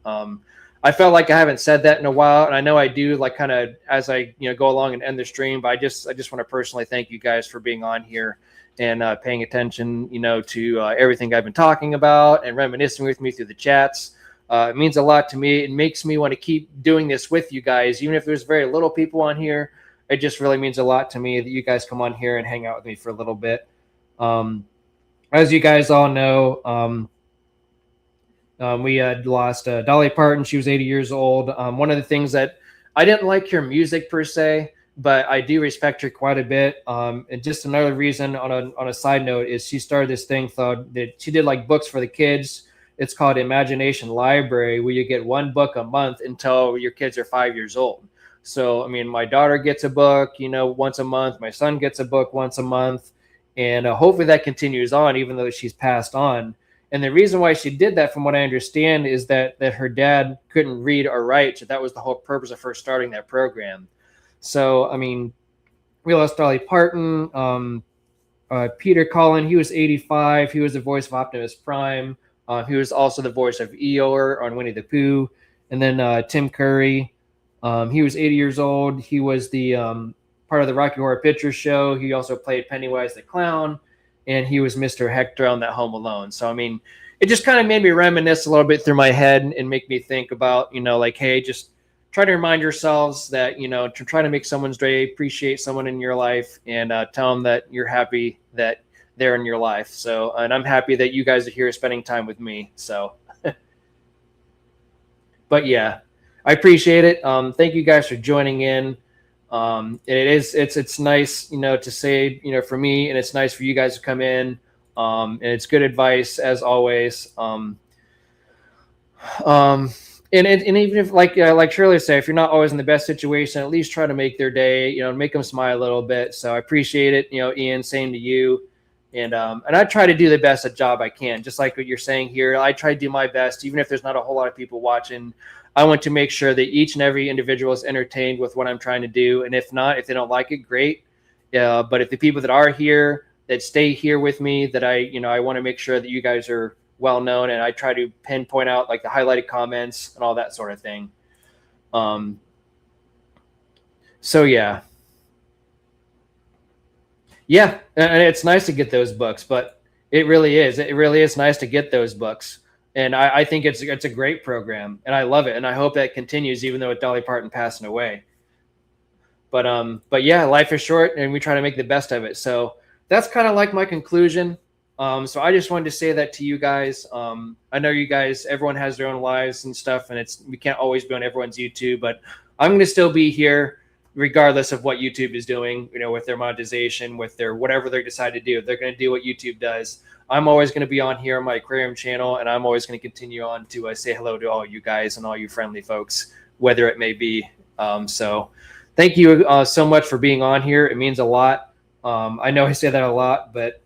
I felt like I haven't said that in a while, and I know I do, like, kind of as I go along and end the stream. But I just want to personally thank you guys for being on here and paying attention, to everything I've been talking about and reminiscing with me through the chats. It means a lot to me. It makes me want to keep doing this with you guys, even if there's very little people on here. It just really means a lot to me that you guys come on here and hang out with me for a little bit. As you guys all know, we had lost Dolly Parton. She was 80 years old. One of the things that I didn't like her music per se, but I do respect her quite a bit. And just another reason on a side note is she started this thing that she did, like, books for the kids. It's called Imagination Library, where you get one book a month until your kids are 5 years old. So, I mean, my daughter gets a book, once a month. My son gets a book once a month. And hopefully that continues on, even though she's passed on. And the reason why she did that, from what I understand, is that her dad couldn't read or write. So that was the whole purpose of her starting that program. So, I mean, we lost Dolly Parton. Peter Cullen, he was 85. He was the voice of Optimus Prime. He was also the voice of Eeyore on Winnie the Pooh. And then Tim Curry, he was 80 years old. He was the part of the Rocky Horror Picture Show. He also played Pennywise the Clown, and he was Mr. Hector on that Home Alone. So, I mean, it just kind of made me reminisce a little bit through my head and make me think about, like, hey, just try to remind yourselves that, to try to make someone's day, appreciate someone in your life, and tell them that you're happy that they're in your life. So, and I'm happy that you guys are here spending time with me. So, but yeah, I appreciate it. Thank you guys for joining in. It's nice, to say, for me, and it's nice for you guys to come in. And it's good advice as always. And even if, like Shirley said, if you're not always in the best situation, at least try to make their day, make them smile a little bit. So I appreciate it. Ian, same to you. And I try to do the best job I can, just like what you're saying here. I try to do my best, even if there's not a whole lot of people watching. I want to make sure that each and every individual is entertained with what I'm trying to do. And if not, if they don't like it, great. But if the people that are here, that stay here with me, that I want to make sure that you guys are well known, and I try to pinpoint out, like, the highlighted comments and all that sort of thing. So yeah. Yeah, and it's nice to get those books, but it really is. It really is nice to get those books. And I think it's a great program, and I love it. And I hope that continues, even though with Dolly Parton passing away. But yeah, life is short, and we try to make the best of it. So that's kind of like my conclusion. So I just wanted to say that to you guys. I know you guys, everyone has their own lives and stuff, and we can't always be on everyone's YouTube, but I'm going to still be here regardless of what YouTube is doing, with their monetization, with their whatever they decide to do. They're going to do what YouTube does. I'm always going to be on here on my aquarium channel, and I'm always going to continue on to say hello to all you guys and all you friendly folks, whether it may be. So thank you so much for being on here. It means a lot. I know I say that a lot, but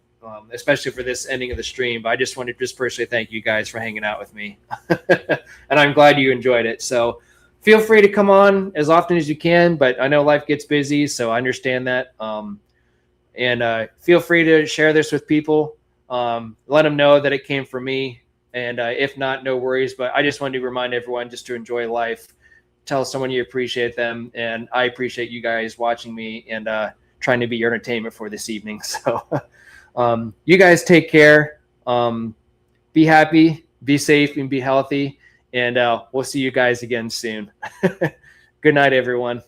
especially for this ending of the stream, but I just wanted to just personally thank you guys for hanging out with me. And I'm glad you enjoyed it. So feel free to come on as often as you can, but I know life gets busy, so I understand that. And feel free to share this with people. Let them know that it came from me. And if not, no worries. But I just wanted to remind everyone just to enjoy life. Tell someone you appreciate them. And I appreciate you guys watching me and trying to be your entertainment for this evening. So you guys take care. Be happy, be safe, and be healthy. And we'll see you guys again soon. Good night, everyone.